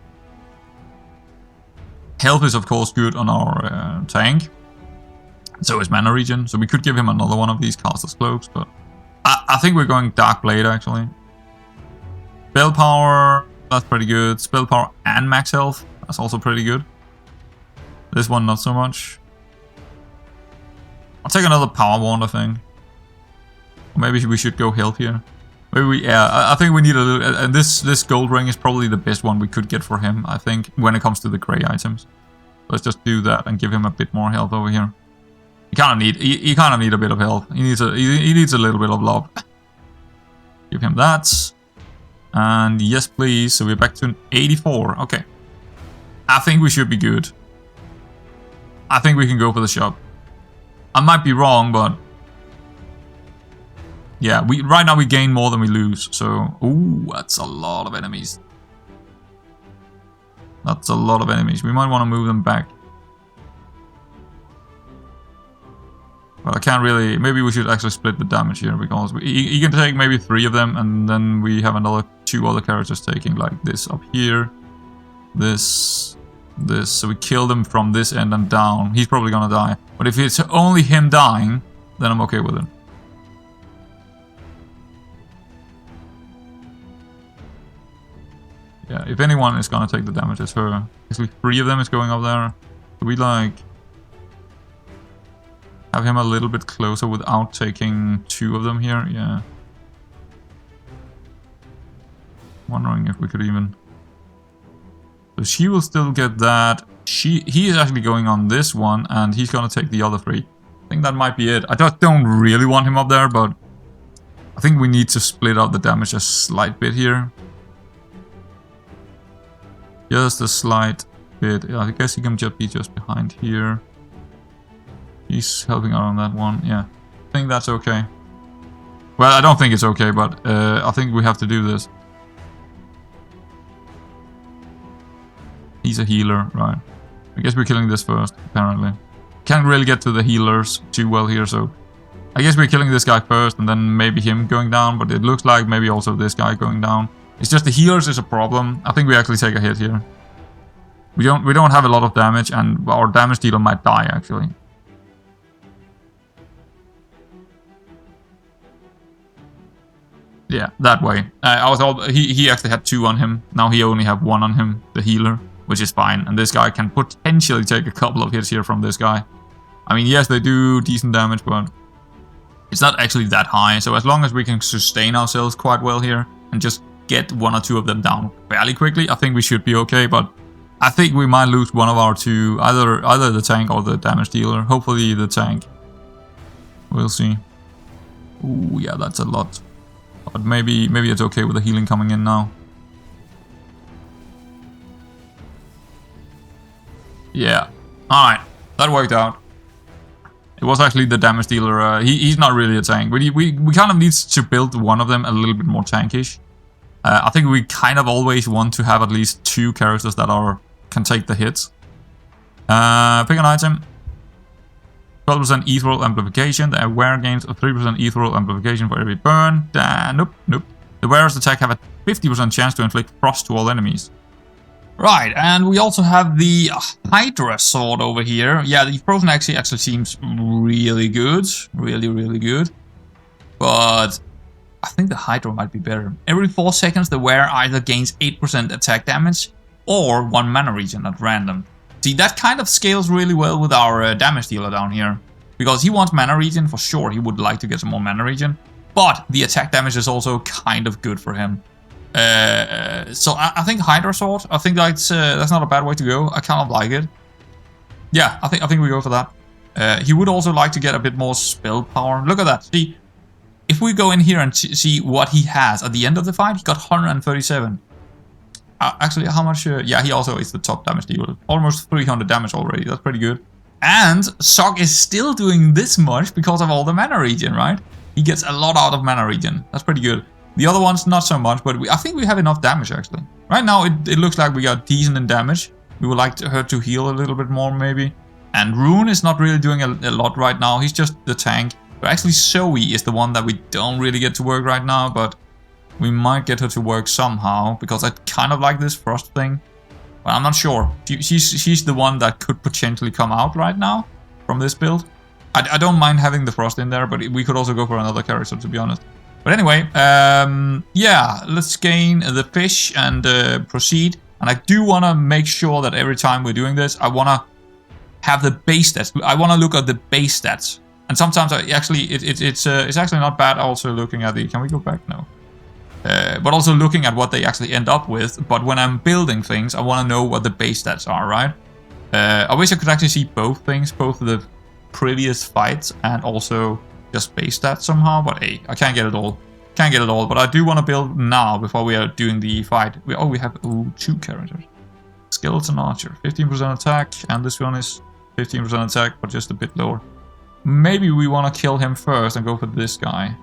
Health is, of course, good on our tank. So is mana regen. So we could give him another one of these Caster's Cloaks, but... I think we're going Dark Blade, actually. Spell power, that's pretty good. Spell power and max health. That's also pretty good. This one, not so much. I'll take another power wand, I think. Or maybe we should go health here. Maybe we, yeah, I think we need a little... And this gold ring is probably the best one we could get for him, I think, when it comes to the grey items. Let's just do that and give him a bit more health over here. He kind of need a bit of health. He needs a little bit of love. Give him that. And yes, please. So we're back to 84. Okay. I think we should be good. I think we can go for the shop. I might be wrong, but... Yeah, right now we gain more than we lose. So, ooh, that's a lot of enemies. That's a lot of enemies. We might want to move them back. But I can't really... Maybe we should actually split the damage here, because he can take maybe 3 of them, and then we have another 2 other characters taking like this up here. This. So we kill them from this end and down. He's probably gonna die. But if it's only him dying, then I'm okay with it. Yeah, if anyone is gonna take the damage, it's her. Actually, 3 of them is going up there. Do we like... have him a little bit closer without taking 2 of them here? Yeah. Wondering if we could even... So she will still get that. He is actually going on this one, and he's gonna take the other 3. I think that might be it. I just don't really want him up there, but... I think we need to split out the damage a slight bit here. Just a slight bit. I guess he can just be just behind here. He's helping out on that one. Yeah, I think that's okay. Well, I don't think it's okay, but I think we have to do this. He's a healer, right? I guess we're killing this first, apparently. Can't really get to the healers too well here, so... I guess we're killing this guy first, and then maybe him going down, but it looks like maybe also this guy going down. It's just the healers is a problem. I think we actually take a hit here. We don't have a lot of damage, and our damage dealer might die actually. Yeah, that way. He actually had 2 on him. Now he only have 1 on him, the healer, which is fine. And this guy can potentially take a couple of hits here from this guy. I mean, yes, they do decent damage, but it's not actually that high. So as long as we can sustain ourselves quite well here and just get 1 or 2 of them down fairly quickly, I think we should be okay. But I think we might lose one of our 2, either the tank or the damage dealer. Hopefully the tank. We'll see. Ooh, yeah, that's a lot. But maybe it's okay with the healing coming in now. Yeah. Alright, that worked out. It was actually the damage dealer. He's not really a tank. We kind of need to build one of them a little bit more tankish. I think we kind of always want to have at least 2 characters that can take the hits. Pick an item. 12% ethereal amplification. The wearer gains a 3% ethereal amplification for every burn. Nope. The wearer's attack have a 50% chance to inflict frost to all enemies. Right, and we also have the Hydra sword over here. Yeah, the frozen axe actually seems really good. Really good. But I think the Hydra might be better. Every 4 seconds, the wearer either gains 8% attack damage or 1 mana regen at random. See, that kind of scales really well with our damage dealer down here. Because he wants mana regen, for sure. He would like to get some more mana regen. But the attack damage is also kind of good for him. So I think Hydra sword. I think that's not a bad way to go. I kind of like it. Yeah, I think we go for that. He would also like to get a bit more spell power. Look at that. See, if we go in here and see what he has at the end of the fight, he got 137. Actually, how much? Yeah, he also is the top damage dealer. Almost 300 damage already. That's pretty good. And Sok is still doing this much because of all the mana regen, right? He gets a lot out of mana regen. That's pretty good. The other ones, not so much, but I think we have enough damage, actually. Right now, it looks like we got decent in damage. We would like her to heal a little bit more, maybe. And Rune is not really doing a lot right now. He's just the tank. But actually, Zoe is the one that we don't really get to work right now, but we might get her to work somehow, because I kind of like this frost thing. But I'm not sure. She's the one that could potentially come out right now from this build. I don't mind having the frost in there, but we could also go for another character, to be honest. But anyway, yeah, let's gain the fish and proceed. And I do want to make sure that every time we're doing this, I want to have the base stats. I want to look at the base stats. And sometimes it's actually not bad also looking at the... Can we go back? No. But also looking at what they actually end up with. But when I'm building things, I want to know what the base stats are, right? I wish I could actually see both things, both the previous fights and also just base stats somehow. But hey, I can't get it all. Can't get it all. But I do want to build now before we are doing the fight. We have 2 characters. Skeleton Archer, 15% attack, and this one is 15% attack, but just a bit lower. Maybe we want to kill him first and go for this guy.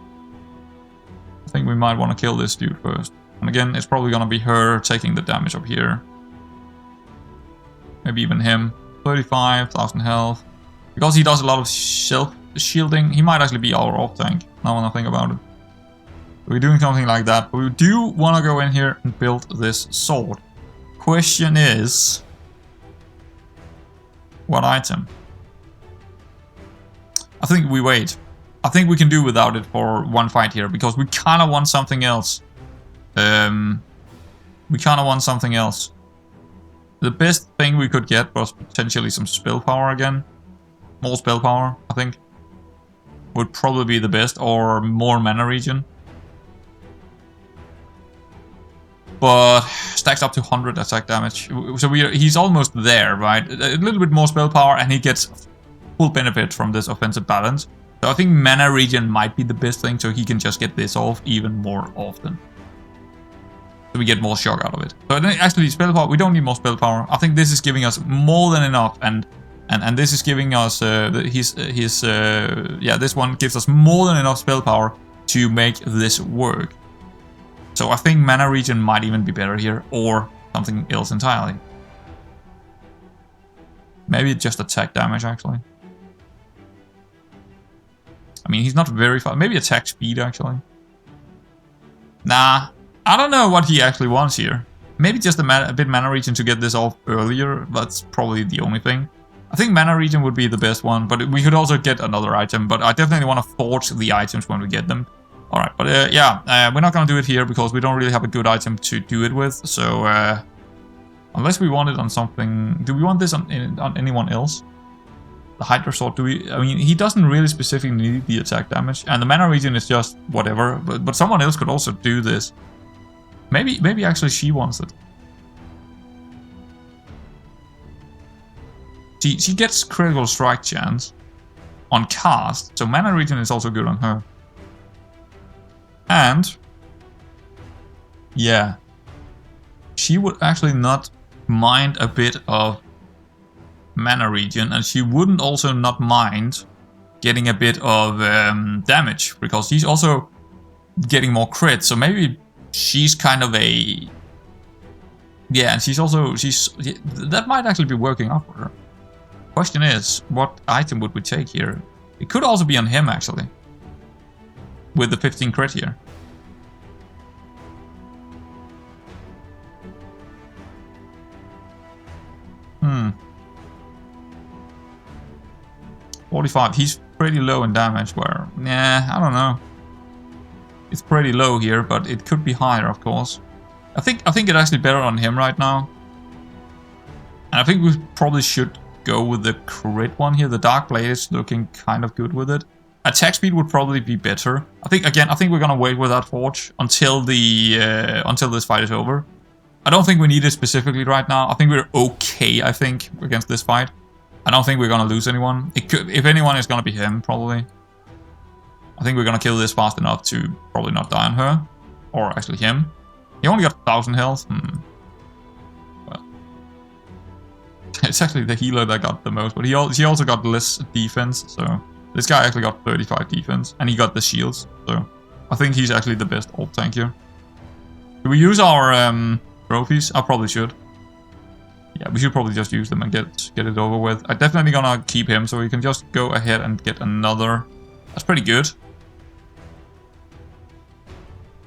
I think we might want to kill this dude first. And again, it's probably going to be her taking the damage up here. Maybe even him. 35,000 health. Because he does a lot of shielding. He might actually be our off tank, now when I think about it. We're doing something like that, but we do want to go in here and build this sword. Question is, what item? I think we wait. I think we can do without it for one fight here, because we kind of want something else. We kind of want something else. The best thing we could get was potentially some spell power again. More spell power, I think. Would probably be the best, or more mana regen. But stacks up to 100 attack damage. So he's almost there, right? A little bit more spell power, and he gets full benefit from this offensive balance. So I think mana regen might be the best thing, so he can just get this off even more often. So we get more shock out of it. So actually, spell power, we don't need more spell power. I think this is giving us more than enough, and this is giving us this one gives us more than enough spell power to make this work. So I think mana regen might even be better here, or something else entirely. Maybe just attack damage, actually. I mean, he's not very fast. Maybe attack speed, actually. Nah, I don't know what he actually wants here. Maybe just a bit mana regen to get this off earlier. That's probably the only thing. I think mana regen would be the best one, but we could also get another item. But I definitely want to forge the items when we get them. Alright, but we're not going to do it here because we don't really have a good item to do it with. So, unless we want it on something... Do we want this on anyone else? The Hydra Sword, do we... I mean, he doesn't really specifically need the attack damage. And the mana regen is just whatever. But someone else could also do this. Maybe actually she wants it. She gets critical strike chance on cast. So mana regen is also good on her. And, yeah, she would actually not mind a bit of mana regen, and she wouldn't also not mind getting a bit of damage, because she's also getting more crit, so maybe she's kind of a... Yeah, and that might actually be working out for her. Question is, what item would we take here? It could also be on him, actually. With the 15 crit here. 45. He's pretty low in damage, where... Nah, I don't know. It's pretty low here, but it could be higher, of course. I think it's actually better on him right now. And I think we probably should go with the crit one here. The Dark Blade is looking kind of good with it. Attack speed would probably be better. I think we're gonna wait with that forge until until this fight is over. I don't think we need it specifically right now. I think we're okay, against this fight. I don't think we're gonna lose anyone. If anyone, it's gonna be him, probably. I think we're gonna kill this fast enough to probably not die on her. Or actually him. He only got 1000 health. Well. It's actually the healer that got the most, but he also got less defense, so... This guy actually got 35 defense, and he got the shields, so I think he's actually the best alt tank here. Do we use our trophies? I probably should. Yeah, we should probably just use them and get it over with. I'm definitely gonna keep him, so we can just go ahead and get another. That's pretty good.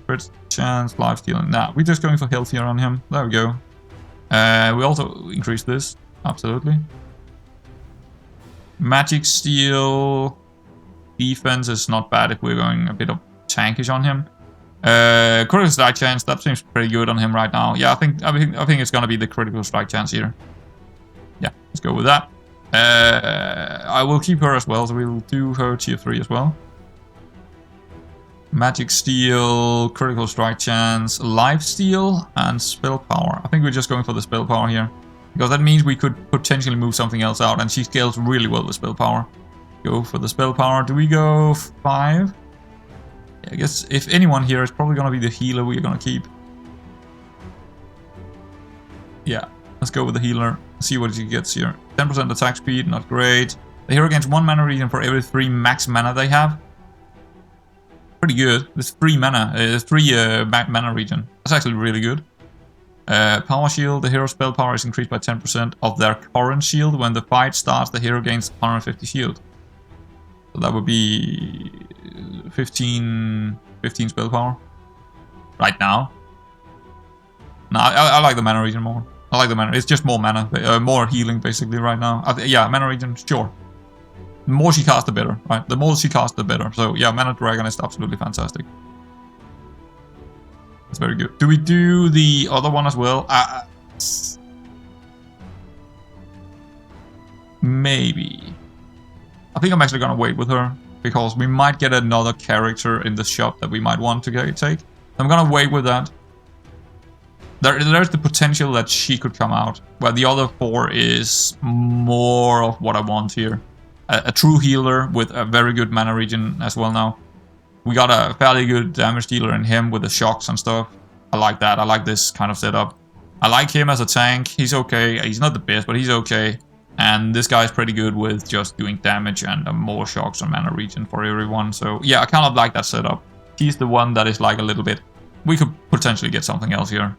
Crit chance, life stealing. Nah, we're just going for health here on him. There we go. We also increase this, absolutely. Magic Steal defense is not bad if we're going a bit of tankish on him. Critical strike chance, that seems pretty good on him right now. Yeah, I think it's gonna be the critical strike chance here. Yeah, let's go with that. I will keep her as well, so we'll do her tier 3 as well. Magic Steal, critical strike chance, life steal, and spell power. I think we're just going for the spell power here. Because that means we could potentially move something else out, and she scales really well with spell power. Go for the spell power. Do we go 5? Yeah, I guess if anyone here, it's probably gonna be the healer we're gonna keep. Yeah, let's go with the healer. See what she gets here. 10% attack speed, not great. The hero gains 1 mana regen for every 3 max mana they have. Pretty good. This 3 mana, 3 mana regen. That's actually really good. Power shield, the hero's spell power is increased by 10% of their current shield. When the fight starts, the hero gains 150 shield. So So that would be 15 spell power. Right now. No, I like the mana regen more. I like the mana. It's just more mana, more healing basically right now. Yeah, mana regen, sure. The more she casts, the better, right? The more she casts, the better. So yeah, Mana Dragon is absolutely fantastic. That's very good. Do we do the other one as well? Maybe. I think I'm actually gonna wait with her because we might get another character in the shop that we might want to take. I'm gonna wait with that. There's the potential that she could come out, where the other 4 is more of what I want here. A true healer with a very good mana regen as well now. We got a fairly good damage dealer in him with the shocks and stuff. I like that. I like this kind of setup. I like him as a tank. He's okay. He's not the best, but he's okay. And this guy's pretty good with just doing damage and more shocks and mana regen for everyone. So yeah, I kind of like that setup. He's the one that is like a little bit... We could potentially get something else here.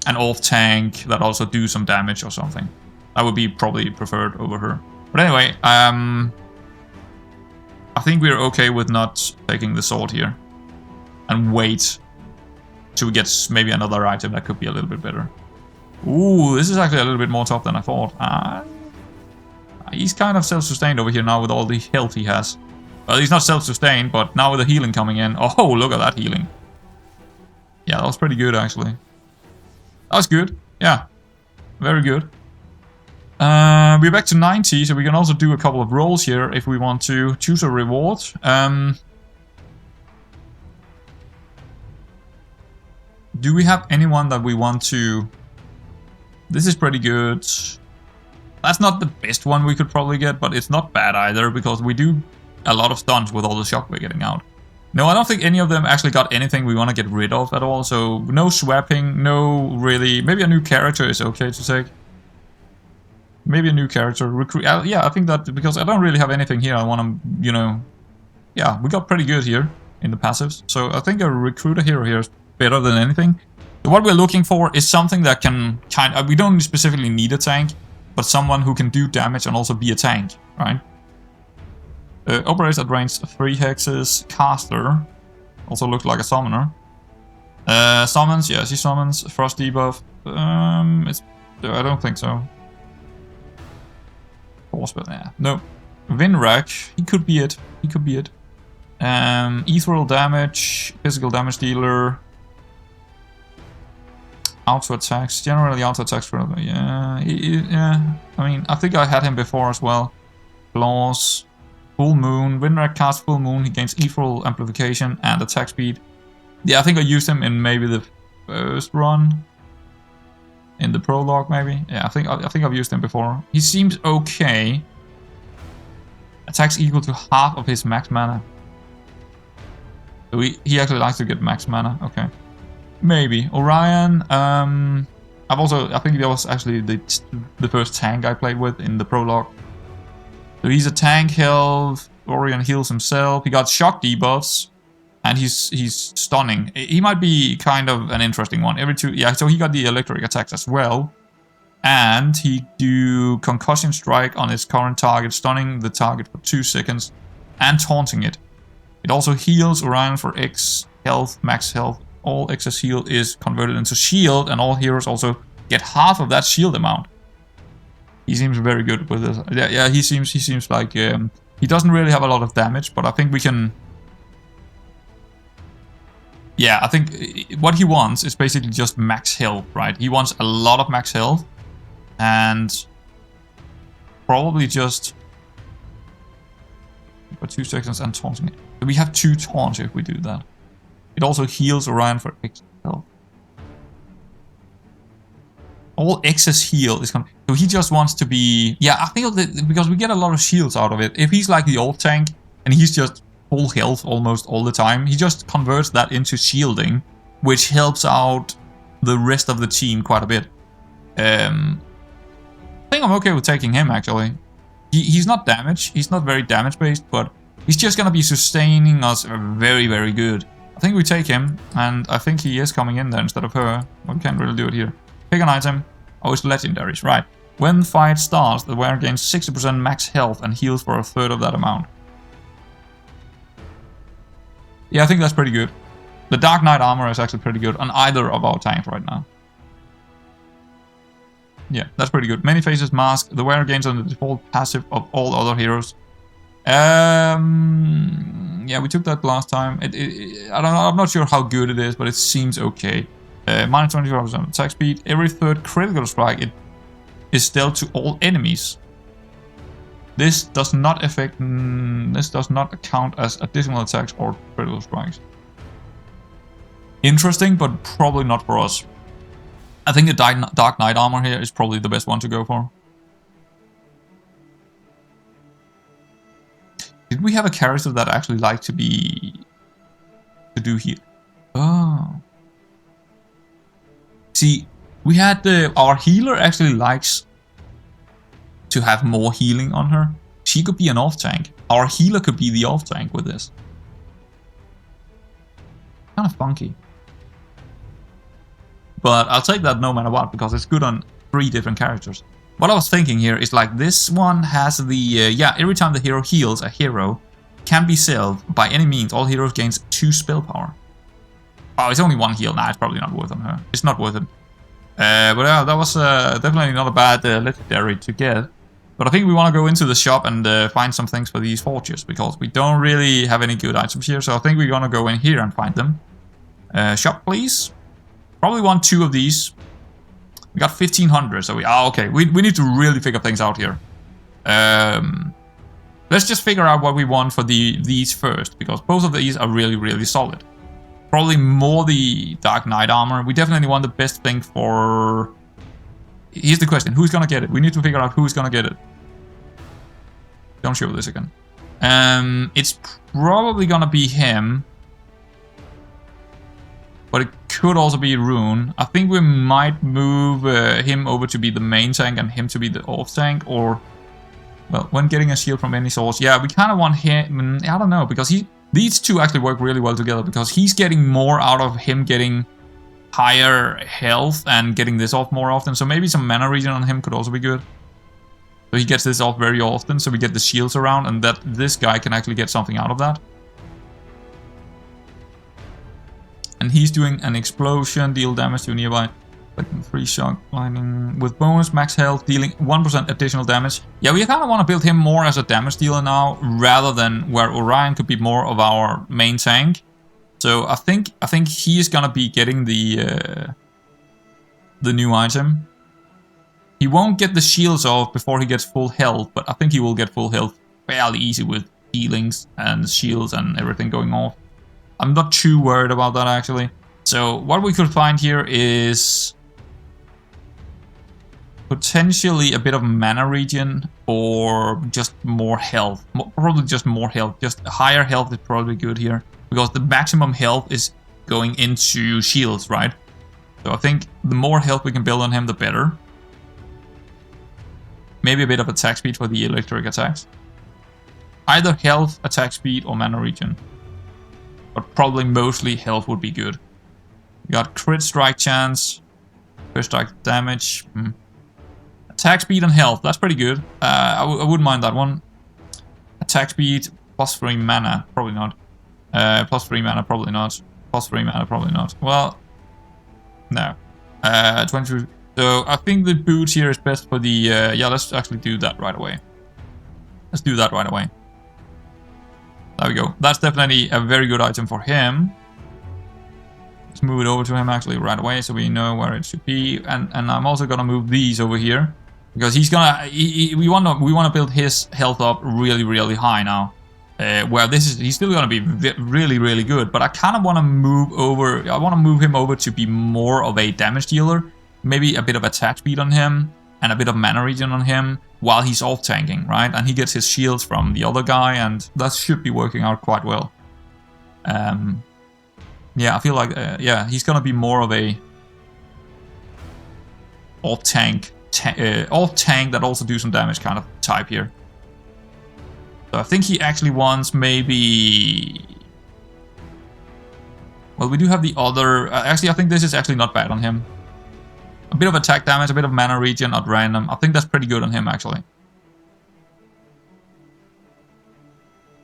An off tank that also do some damage or something. That would be probably preferred over her. But anyway, I think we're okay with not taking the sword here. And wait till we get maybe another item that could be a little bit better. Ooh, this is actually a little bit more tough than I thought. He's kind of self-sustained over here now with all the health he has. Well, he's not self-sustained, but now with the healing coming in. Oh, look at that healing. Yeah, that was pretty good actually. That was good. Yeah. Very good. We're back to 90, so we can also do a couple of rolls here if we want to choose a reward. Do we have anyone that we want to... This is pretty good. That's not the best one we could probably get, but it's not bad either, because we do a lot of stuns with all the shock we're getting out. No, I don't think any of them actually got anything we want to get rid of at all, so no swapping, no really... Maybe a new character is okay to take. Maybe a new character. Recruit. Yeah, I think that, because I don't really have anything here I want to, you know... Yeah, we got pretty good here in the passives, so I think a recruiter hero here is better than anything. So what we're looking for is something that can kind of... We don't specifically need a tank, but someone who can do damage and also be a tank, right? Operates at range 3 hexes. Caster. Also looks like a summoner. Summons, yeah, she summons. Frost debuff. I don't think so. Force, but yeah, no. Winrack, he could be it. He could be it. Ethereal damage, physical damage dealer. Auto attacks, generally auto attacks. Yeah, yeah. I mean, I think I had him before as well. Claws. Full Moon. Winrack casts Full Moon. He gains Ethereal amplification and attack speed. Yeah, I think I used him in maybe the first run. In the prologue, maybe. Yeah, I think I've used him before. He seems okay. Attacks equal to half of his max mana. So he actually likes to get max mana. Okay, maybe Orion. I think that was actually the first tank I played with in the prologue. So he's a tank health. Orion heals himself. He got shock debuffs, and he's stunning. He might be kind of an interesting one. Yeah. So he got the electric attacks as well, and he do concussion strike on his current target, stunning the target for 2 seconds, and taunting it. It also heals Orion for X health, max health. All excess heal is converted into shield, and all heroes also get half of that shield amount. He seems very good with this. Yeah, he seems like he doesn't really have a lot of damage, but I think we can. Yeah, I think what he wants is basically just max health, right? He wants a lot of max health, and probably just for 2 seconds and taunting it. So we have 2 taunts if we do that. It also heals Orion for X health. All excess heal is coming. So he just wants to be... Yeah, I feel that because we get a lot of shields out of it. If he's like the old tank and he's just full health almost all the time, he just converts that into shielding, which helps out the rest of the team quite a bit. I think I'm okay with taking him actually. He's not damage. He's not very damage based, but he's just going to be sustaining us very, very good. I think we take him, and I think he is coming in there instead of her. Well, we can't really do it here. Pick an item. Oh, it's legendaries, right. When fight starts, the wearer gains 60% max health and heals for 1/3 of that amount. Yeah, I think that's pretty good. The Dark Knight armor is actually pretty good on either of our tanks right now. Yeah, that's pretty good. Many faces mask. The wearer gains on the default passive of all other heroes. Yeah, we took that last time. I don't know. I'm not sure how good it is, but it seems okay. Minus 25% attack speed. Every third critical strike it is dealt to all enemies. This does not affect. This does not count as additional attacks or critical strikes. Interesting, but probably not for us. I think the Dark Knight armor here is probably the best one to go for. Did we have a character that actually liked to do here? Oh. See, we had our healer actually likes to have more healing on her. She could be an off tank. Our healer could be the off tank with this. Kind of funky. But I'll take that no matter what, because it's good on 3 different characters. What I was thinking here is like this one has the... yeah, every time the hero heals, a hero can be saved by any means. All heroes gains 2 spell power. Oh, it's only 1 heal. Nah, it's probably not worth it on her. It's not worth it. But yeah, that was definitely not a bad legendary to get. But I think we want to go into the shop and find some things for these forges, because we don't really have any good items here. So I think we're going to go in here and find them. Shop, please. Probably want 2 of these. We got 1500, so okay. We need to really figure things out here. Let's just figure out what we want for these first, because both of these are really, really solid. Probably more the Dark Knight armor. We definitely want the best thing for... Here's the question, who's gonna get it? We need to figure out who's gonna get it. Don't show this again. It's probably gonna be him. But it could also be Rune. I think we might move him over to be the main tank and him to be the off tank. Or, well, when getting a shield from any source. Yeah, we kind of want him. I don't know, because these two actually work really well together. Because he's getting more out of him getting higher health and getting this off more often. So maybe some mana regen on him could also be good. So he gets this off very often. So we get the shields around, and that this guy can actually get something out of that. And he's doing an explosion, deal damage to nearby, like 3 shock, lightning with bonus, max health, dealing 1% additional damage. Yeah, we kind of want to build him more as a damage dealer now, rather than where Orion could be more of our main tank. So I think he is gonna be getting the new item. He won't get the shields off before he gets full health, but I think he will get full health fairly easy with healings and shields and everything going off. I'm not too worried about that, actually. So what we could find here is potentially a bit of mana regen or just more health. Probably just more health. Just higher health is probably good here, because the maximum health is going into shields, right? So I think the more health we can build on him, the better. Maybe a bit of attack speed for the electric attacks. Either health, attack speed, or mana regen. But probably mostly health would be good. We got crit strike chance, crit strike damage, attack speed and health. That's pretty good. I wouldn't mind that one. Attack speed plus 3 mana, probably not. Plus 3 mana, probably not. Plus 3 mana, probably not. Well, no. 22. So I think the boot here is best for the. Yeah, let's actually do that right away. Let's do that right away. There we go. That's definitely a very good item for him. Let's move it over to him actually right away, so we know where it should be. And I'm also gonna move these over here, because he's gonna. We wanna build his health up really, really high now. Where he's still gonna be really, really good. But I kind of want to move over. I want to move him over to be more of a damage dealer. Maybe a bit of attack speed on him and a bit of mana regen on him, while he's off tanking, right? And he gets his shields from the other guy, and that should be working out quite well. Yeah, I feel like, yeah, he's gonna be more of a off tank that also do some damage kind of type here. So I think he actually wants maybe... Well, we do have the other... actually, I think this is actually not bad on him. A bit of attack damage, a bit of mana regen at random. I think that's pretty good on him, actually.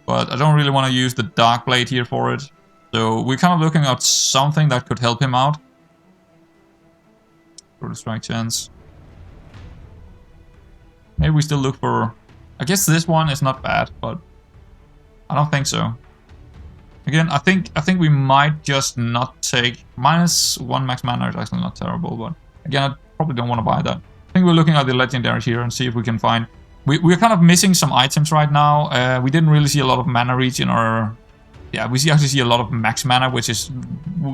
But I don't really want to use the Dark Blade here for it. So we're kind of looking at something that could help him out. For the strike chance. Maybe we still look for... I guess this one is not bad, but I don't think so. Again, I think we might just not take... -1 max mana is actually not terrible, but again, I probably don't want to buy that. I think we're looking at the legendaries here and see if we can find... We're kind of missing some items right now. We didn't really see a lot of mana regen or... Yeah, we actually see a lot of max mana, which is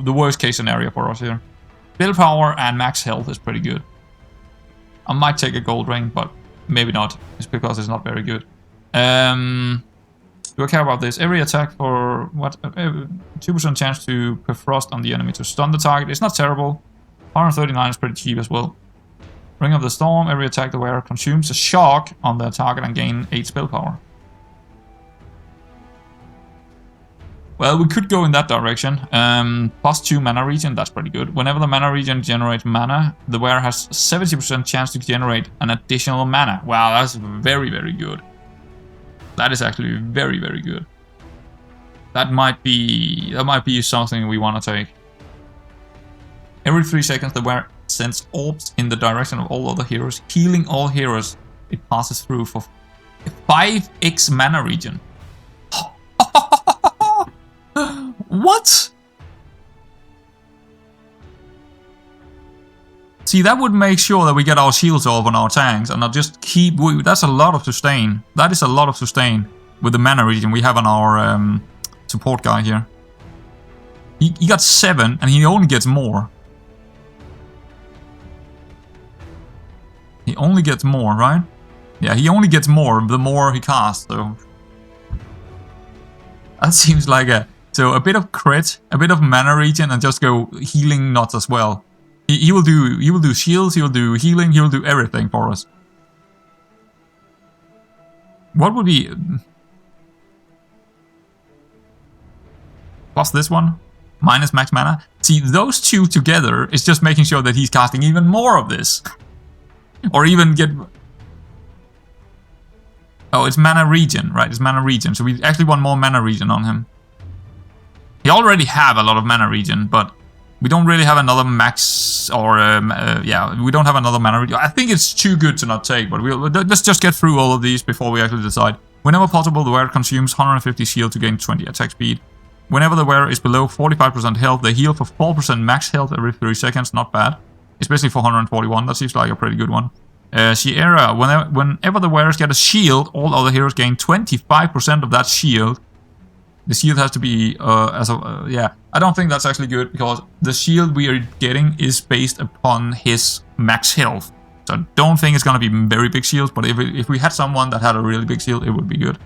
the worst case scenario for us here. Build power and max health is pretty good. I might take a gold ring, but maybe not. It's because it's not very good. Do I care about this? Every attack for what? 2% chance to perfrost on the enemy to stun the target. It's not terrible. 139 is pretty cheap as well. Ring of the Storm. Every attack the wearer consumes a shock on the target and gain 8 spell power. Well, we could go in that direction. +2 mana regen, that's pretty good. Whenever the mana regen generates mana, the wearer has 70% chance to generate an additional mana. Wow, that's very, very good. That is actually very, very good. That might be something we want to take. Every 3 seconds, the wearer sends orbs in the direction of all other heroes, healing all heroes it passes through for 5x mana regen. What? See, that would make sure that we get our shields off on our tanks and not just keep... That's a lot of sustain. That is a lot of sustain with the mana regen we have on our support guy here. He got 7 and he only gets more. He only gets more, right? Yeah, he only gets more the more he casts, so... That seems like a... So a bit of crit, a bit of mana regen, and just go healing nuts as well. He will do shields, he will do healing, he will do everything for us. What would be... Plus this one, minus max mana. See, those two together is just making sure that he's casting even more of this. Or even get... Oh, it's mana regen, right? It's mana regen. So we actually want more mana regen on him. He already have a lot of mana regen, but we don't really have another max or yeah, we don't have another mana regen. I think it's too good to not take, but let's just get through all of these before we actually decide. Whenever possible, the wearer consumes 150 shield to gain 20 attack speed. Whenever the wearer is below 45% health, they heal for 4% max health every 3 seconds. Not bad, especially for 141. That seems like a pretty good one. Sierra, whenever the wearers get a shield, all other heroes gain 25% of that shield. The shield has to be, yeah, I don't think that's actually good, because the shield we are getting is based upon his max health. So I don't think it's going to be very big shields, but if we had someone that had a really big shield, it would be good.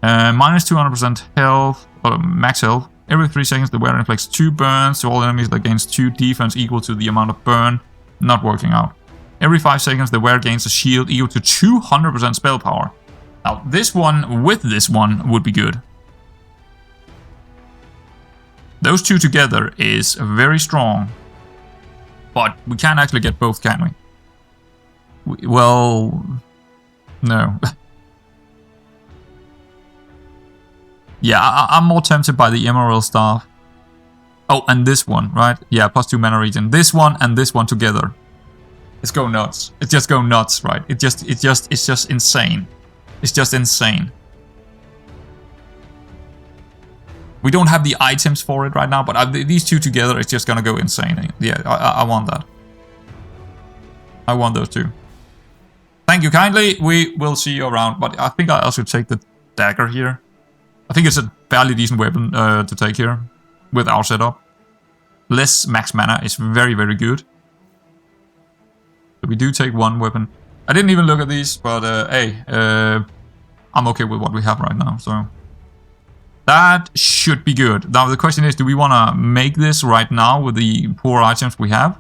Minus 200% health, max health. Every 3 seconds, the wearer inflicts 2 burns to all enemies that gains 2 defense equal to the amount of burn. Not working out. Every 5 seconds, the wearer gains a shield equal to 200% spell power. Now, this one with this one would be good. Those two together is very strong. But we can't actually get both, can we? Well... No. Yeah, I'm more tempted by the Emerald Staff. Oh, and this one, right? Yeah, +2 mana regen. This one and this one together. It's go nuts. It's just go nuts, right? It's just insane. It's just insane. We don't have the items for it right now, but these two together, it's just gonna go insane. Yeah, I want that. I want those two. Thank you kindly. We will see you around, but I think I also take the dagger here. I think it's a fairly decent weapon to take here with our setup. Less max mana is very, very good. So we do take one weapon. I didn't even look at these, but hey, I'm okay with what we have right now, so... That should be good. Now the question is, do we want to make this right now with the poor items we have?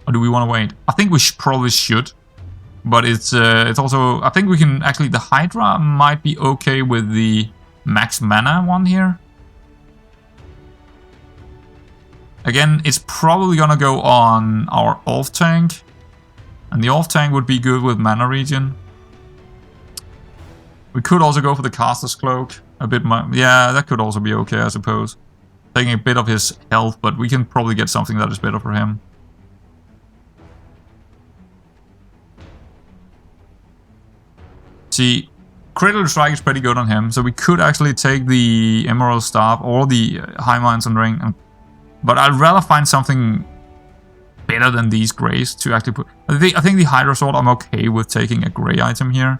Or do we want to wait? I think we probably should. But it's also... I think we can... Actually, the Hydra might be okay with the max mana one here. Again, it's probably going to go on our off tank. And the off tank would be good with mana regen. We could also go for the Caster's Cloak. A bit more, yeah, that could also be okay, I suppose. taking a bit of his health, but we can probably get something that is better for him. See, critical strike is pretty good on him, so we could actually take the Emerald Staff or the High Mines and Ring, but I'd rather find something better than these grays to actually put. I think the Hydra Sword, I'm okay with taking a gray item here.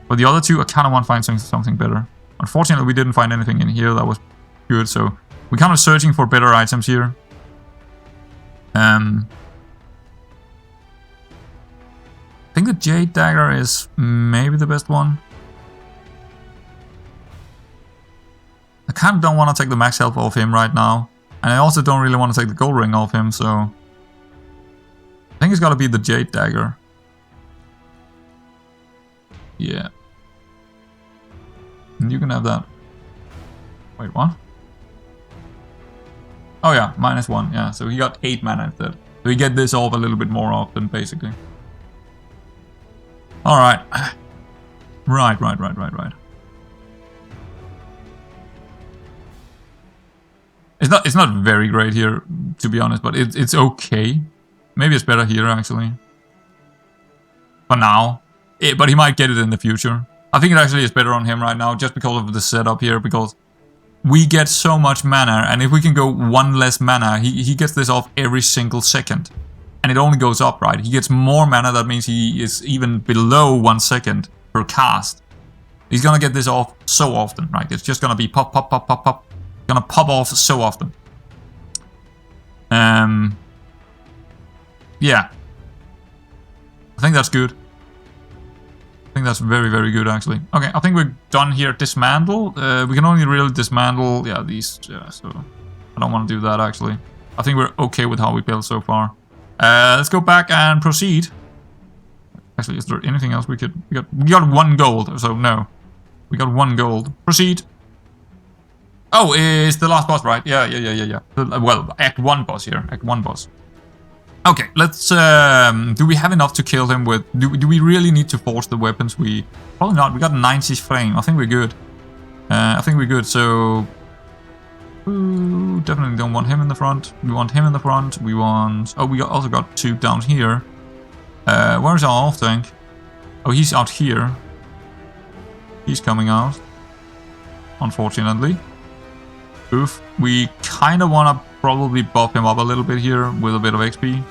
But the other two, I kind of want to find something better. Unfortunately, we didn't find anything in here that was good, so we're kind of searching for better items here. I think the Jade Dagger is maybe the best one. I kind of don't want to take the max health off him right now. And I also don't really want to take the gold ring off him, so I think it's got to be the Jade Dagger. Yeah. And you can have that. Wait, what? Oh yeah, -1. Yeah, so he got 8 mana instead. So we get this off a little bit more often, basically. Alright. Right. It's not very great here, to be honest, but it's okay. Maybe it's better here, actually. For now. But he might get it in the future. I think it actually is better on him right now, just because of the setup here, because we get so much mana, and if we can go 1 less mana, he gets this off every single second. And it only goes up, right? He gets more mana, that means he is even below 1 second per cast. He's gonna get this off so often, right? It's just gonna be pop, pop, pop, pop, pop. Gonna pop off so often. Yeah. I think that's good. I think that's very, very good, actually. Okay, I think we're done here. Dismantle. We can only really dismantle, yeah, these. Yeah, so I don't want to do that, actually. I think we're okay with how we build so far. Let's go back and proceed. Actually, is there anything else we could... We got 1 gold, so no. We got 1 gold. Proceed. Oh, it's the last boss, right? Yeah. Well, Act 1 boss here. Act 1 boss. Okay, let's... do we have enough to kill him with... Do we really need to force the weapons? Probably not. We got 90 frame. I think we're good. So... Ooh, definitely don't want him in the front. We want him in the front. We want... Oh, we also got 2 down here. Where's our off tank? Oh, he's out here. He's coming out. Unfortunately. Oof. We kind of want to probably buff him up a little bit here with a bit of XP.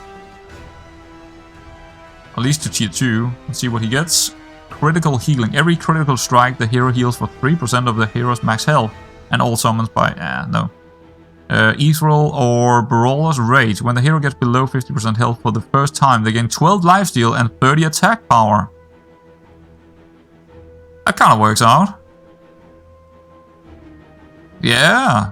At least to tier 2. Let's see what he gets. Critical healing. Every critical strike, the hero heals for 3% of the hero's max health. And all summons by... no. Ethereal or Brawler's Rage. When the hero gets below 50% health for the first time, they gain 12 lifesteal and 30 attack power. That kind of works out. Yeah.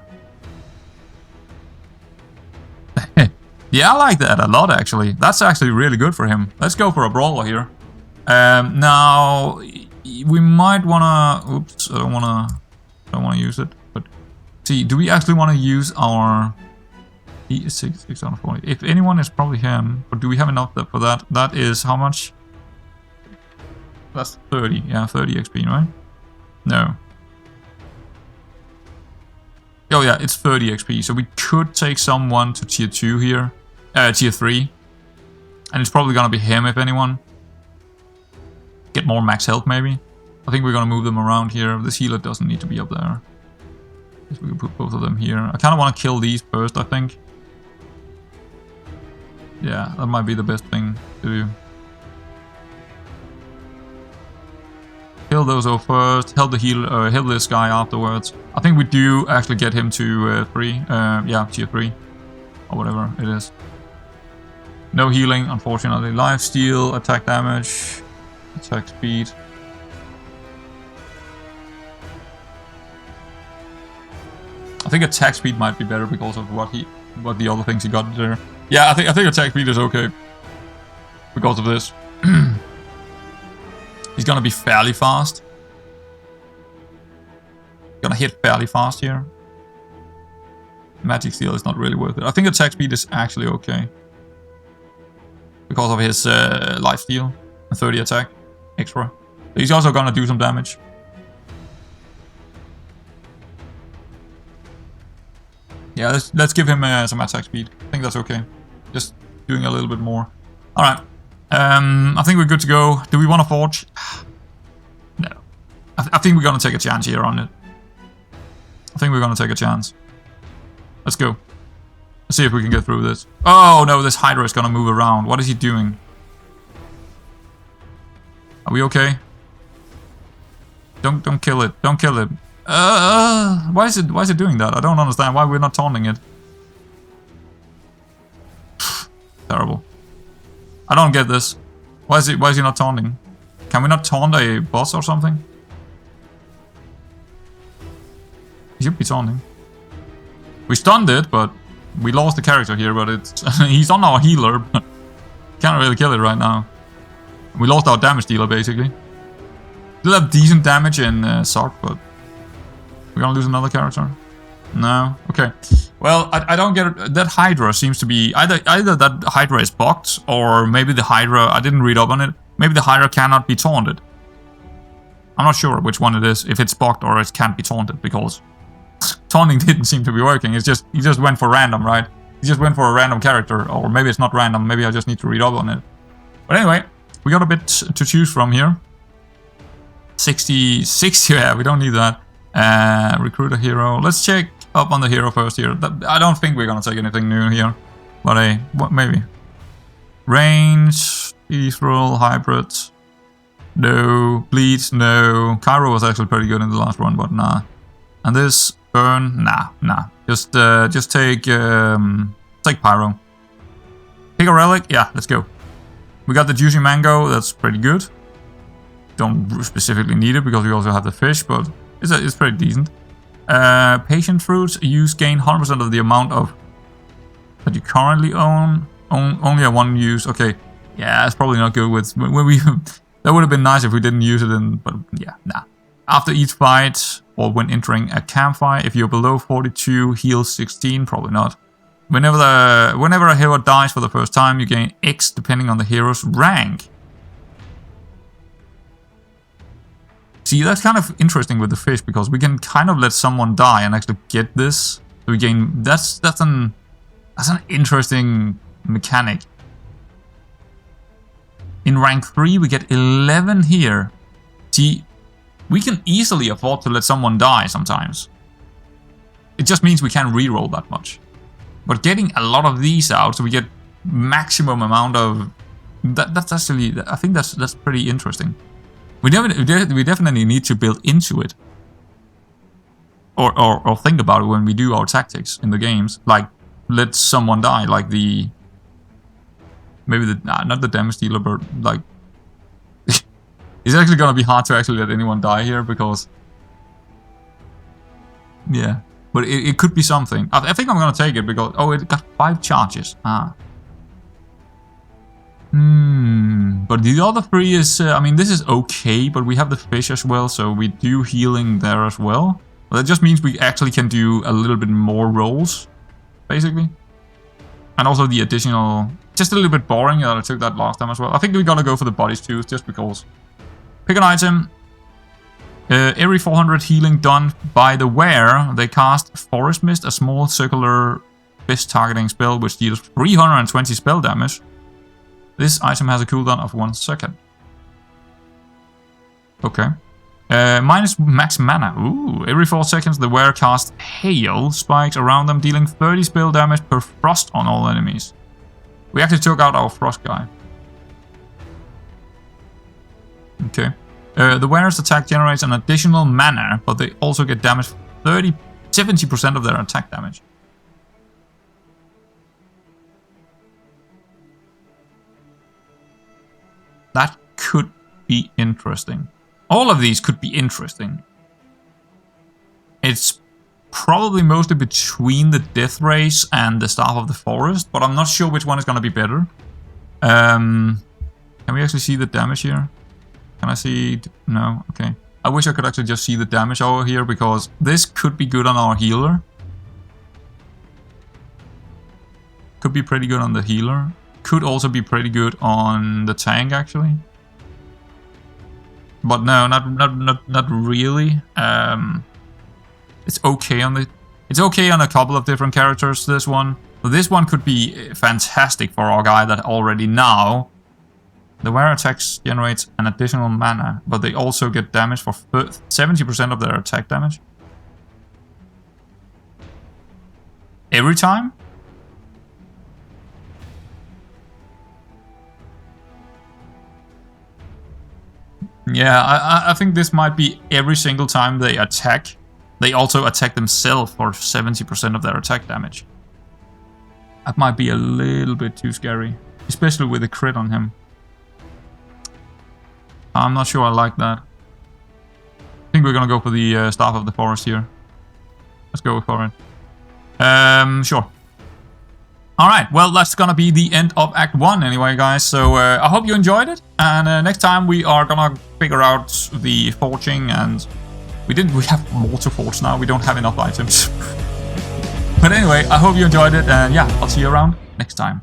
Yeah, I like that a lot, actually. That's actually really good for him. Let's go for a Brawler here. Now, we might want to... Oops, I don't want to use it. But see, do we actually want to use our... He is 6 out of 40. If anyone, is probably him. But do we have enough for that? That is how much? That's 30. Yeah, 30 XP, right? No. Oh yeah, it's 30 XP. So we could take someone to tier 2 here. Tier 3. And it's probably gonna be him, if anyone. Get more max health, maybe. I think we're gonna move them around here. This healer doesn't need to be up there. Guess we can put both of them here. I kinda wanna kill these first, I think. Yeah, that might be the best thing to do. Kill those off first, help the heal, heal this guy afterwards. I think we do actually get him to 3. Yeah, tier 3. Or whatever it is. No healing, unfortunately. Lifesteal, attack damage, attack speed. I think attack speed might be better because of what the other things he got there. Yeah, I think attack speed is okay. Because of this. He's gonna be fairly fast. Gonna hit fairly fast here. Magic Steel is not really worth it. I think attack speed is actually okay. Because of his lifesteal and 30 attack extra. He's also gonna do some damage. Yeah, let's give him some attack speed. I think that's okay. Just doing a little bit more. Alright. I think we're good to go. Do we want to forge? No. I think we're going to take a chance here on it. I think we're going to take a chance. Let's go. Let's see if we can get through this. Oh no, this Hydra is going to move around. What is he doing? Are we okay? Don't kill it. Don't kill it. Why is it doing that? I don't understand why we're not taunting it. Terrible. I don't get this. Why is he not taunting? Can we not taunt a boss or something? He should be taunting. We stunned it, but we lost the character here, but it's he's on our healer, but can't really kill it right now. We lost our damage dealer basically. Still have decent damage in Sock, but we're gonna lose another character. No? Okay. Well, I don't get it. That Hydra seems to be... Either that Hydra is bugged, or maybe the Hydra... I didn't read up on it. Maybe the Hydra cannot be taunted. I'm not sure which one it is. If it's bugged or it can't be taunted, because... taunting didn't seem to be working. It's just... He just went for random, right? He just went for a random character. Or maybe it's not random. Maybe I just need to read up on it. But anyway, we got a bit to choose from here. 60... Yeah, we don't need that. Recruit a hero. Let's check up on the hero first here. I don't think we're gonna take anything new here, but maybe. Range, ethereal, hybrid. No. Bleed, no. Cairo was actually pretty good in the last run, but nah. And this burn, nah. Just take pyro. Pick a relic, yeah, let's go. We got the juicy mango, that's pretty good. Don't specifically need it because we also have the fish, but it's pretty decent. Patient fruits, use gain 100% of the amount of that you currently own. Only a one use. Okay, yeah, it's probably not good with when we. That would have been nice if we didn't use it in, but yeah, nah. After each fight or when entering a campfire, if you're below 42, heal 16. Probably not. Whenever a hero dies for the first time, you gain X depending on the hero's rank. See, that's kind of interesting with the fish, because we can kind of let someone die and actually get this. So we gain... That's an interesting mechanic. In rank 3, we get 11 here. See, we can easily afford to let someone die sometimes. It just means we can't reroll that much. But getting a lot of these out, so we get maximum amount of... That's actually... I think that's pretty interesting. We definitely need to build into it. Or think about it when we do our tactics in the games. Like, let someone die, like the... Maybe the... Nah, not the damage dealer, but like... It's actually gonna be hard to actually let anyone die here, because... Yeah. But it could be something. I think I'm gonna take it, because... Oh, it got 5 charges. Ah. But the other 3 is, I mean, this is okay, but we have the fish as well, so we do healing there as well. But that just means we actually can do a little bit more rolls, basically. And also the additional, just a little bit boring that I took that last time as well. I think we gotta go for the bodies too, just because. Pick an item. Every 400 healing done by the wearer, they cast Forest Mist, a small circular fish targeting spell which deals 320 spell damage. This item has a cooldown of 1 second. Okay. Minus max mana. Ooh. Every 4 seconds the wearer casts hail spikes around them, dealing 30 spell damage per frost on all enemies. We actually took out our frost guy. Okay. The wearer's attack generates an additional mana, but they also get damage 70% of their attack damage. That could be interesting. All of these could be interesting. It's probably mostly between the Death Race and the Staff of the Forest, but I'm not sure which one is going to be better. Can we actually see the damage here? Can I see? No? Okay. I wish I could actually just see the damage over here, because this could be good on our healer. Could be pretty good on the healer. Could also be pretty good on the tank, actually. But no, not really. It's okay on the It's okay on a couple of different characters, this one. So this one could be fantastic for our guy that already now. The wear attacks generates an additional mana, but they also get damage for 70% of their attack damage. Every time? Yeah, I think this might be every single time they attack. They also attack themselves for 70% of their attack damage. That might be a little bit too scary, especially with a crit on him. I'm not sure I like that. I think we're gonna go for the Staff of the Forest here. Let's go for it. Sure. Alright, well, that's gonna be the end of Act 1 anyway, guys. So I hope you enjoyed it. And next time we are gonna figure out the forging, and we have more to forge now. We don't have enough items. But anyway, I hope you enjoyed it, and yeah, I'll see you around next time.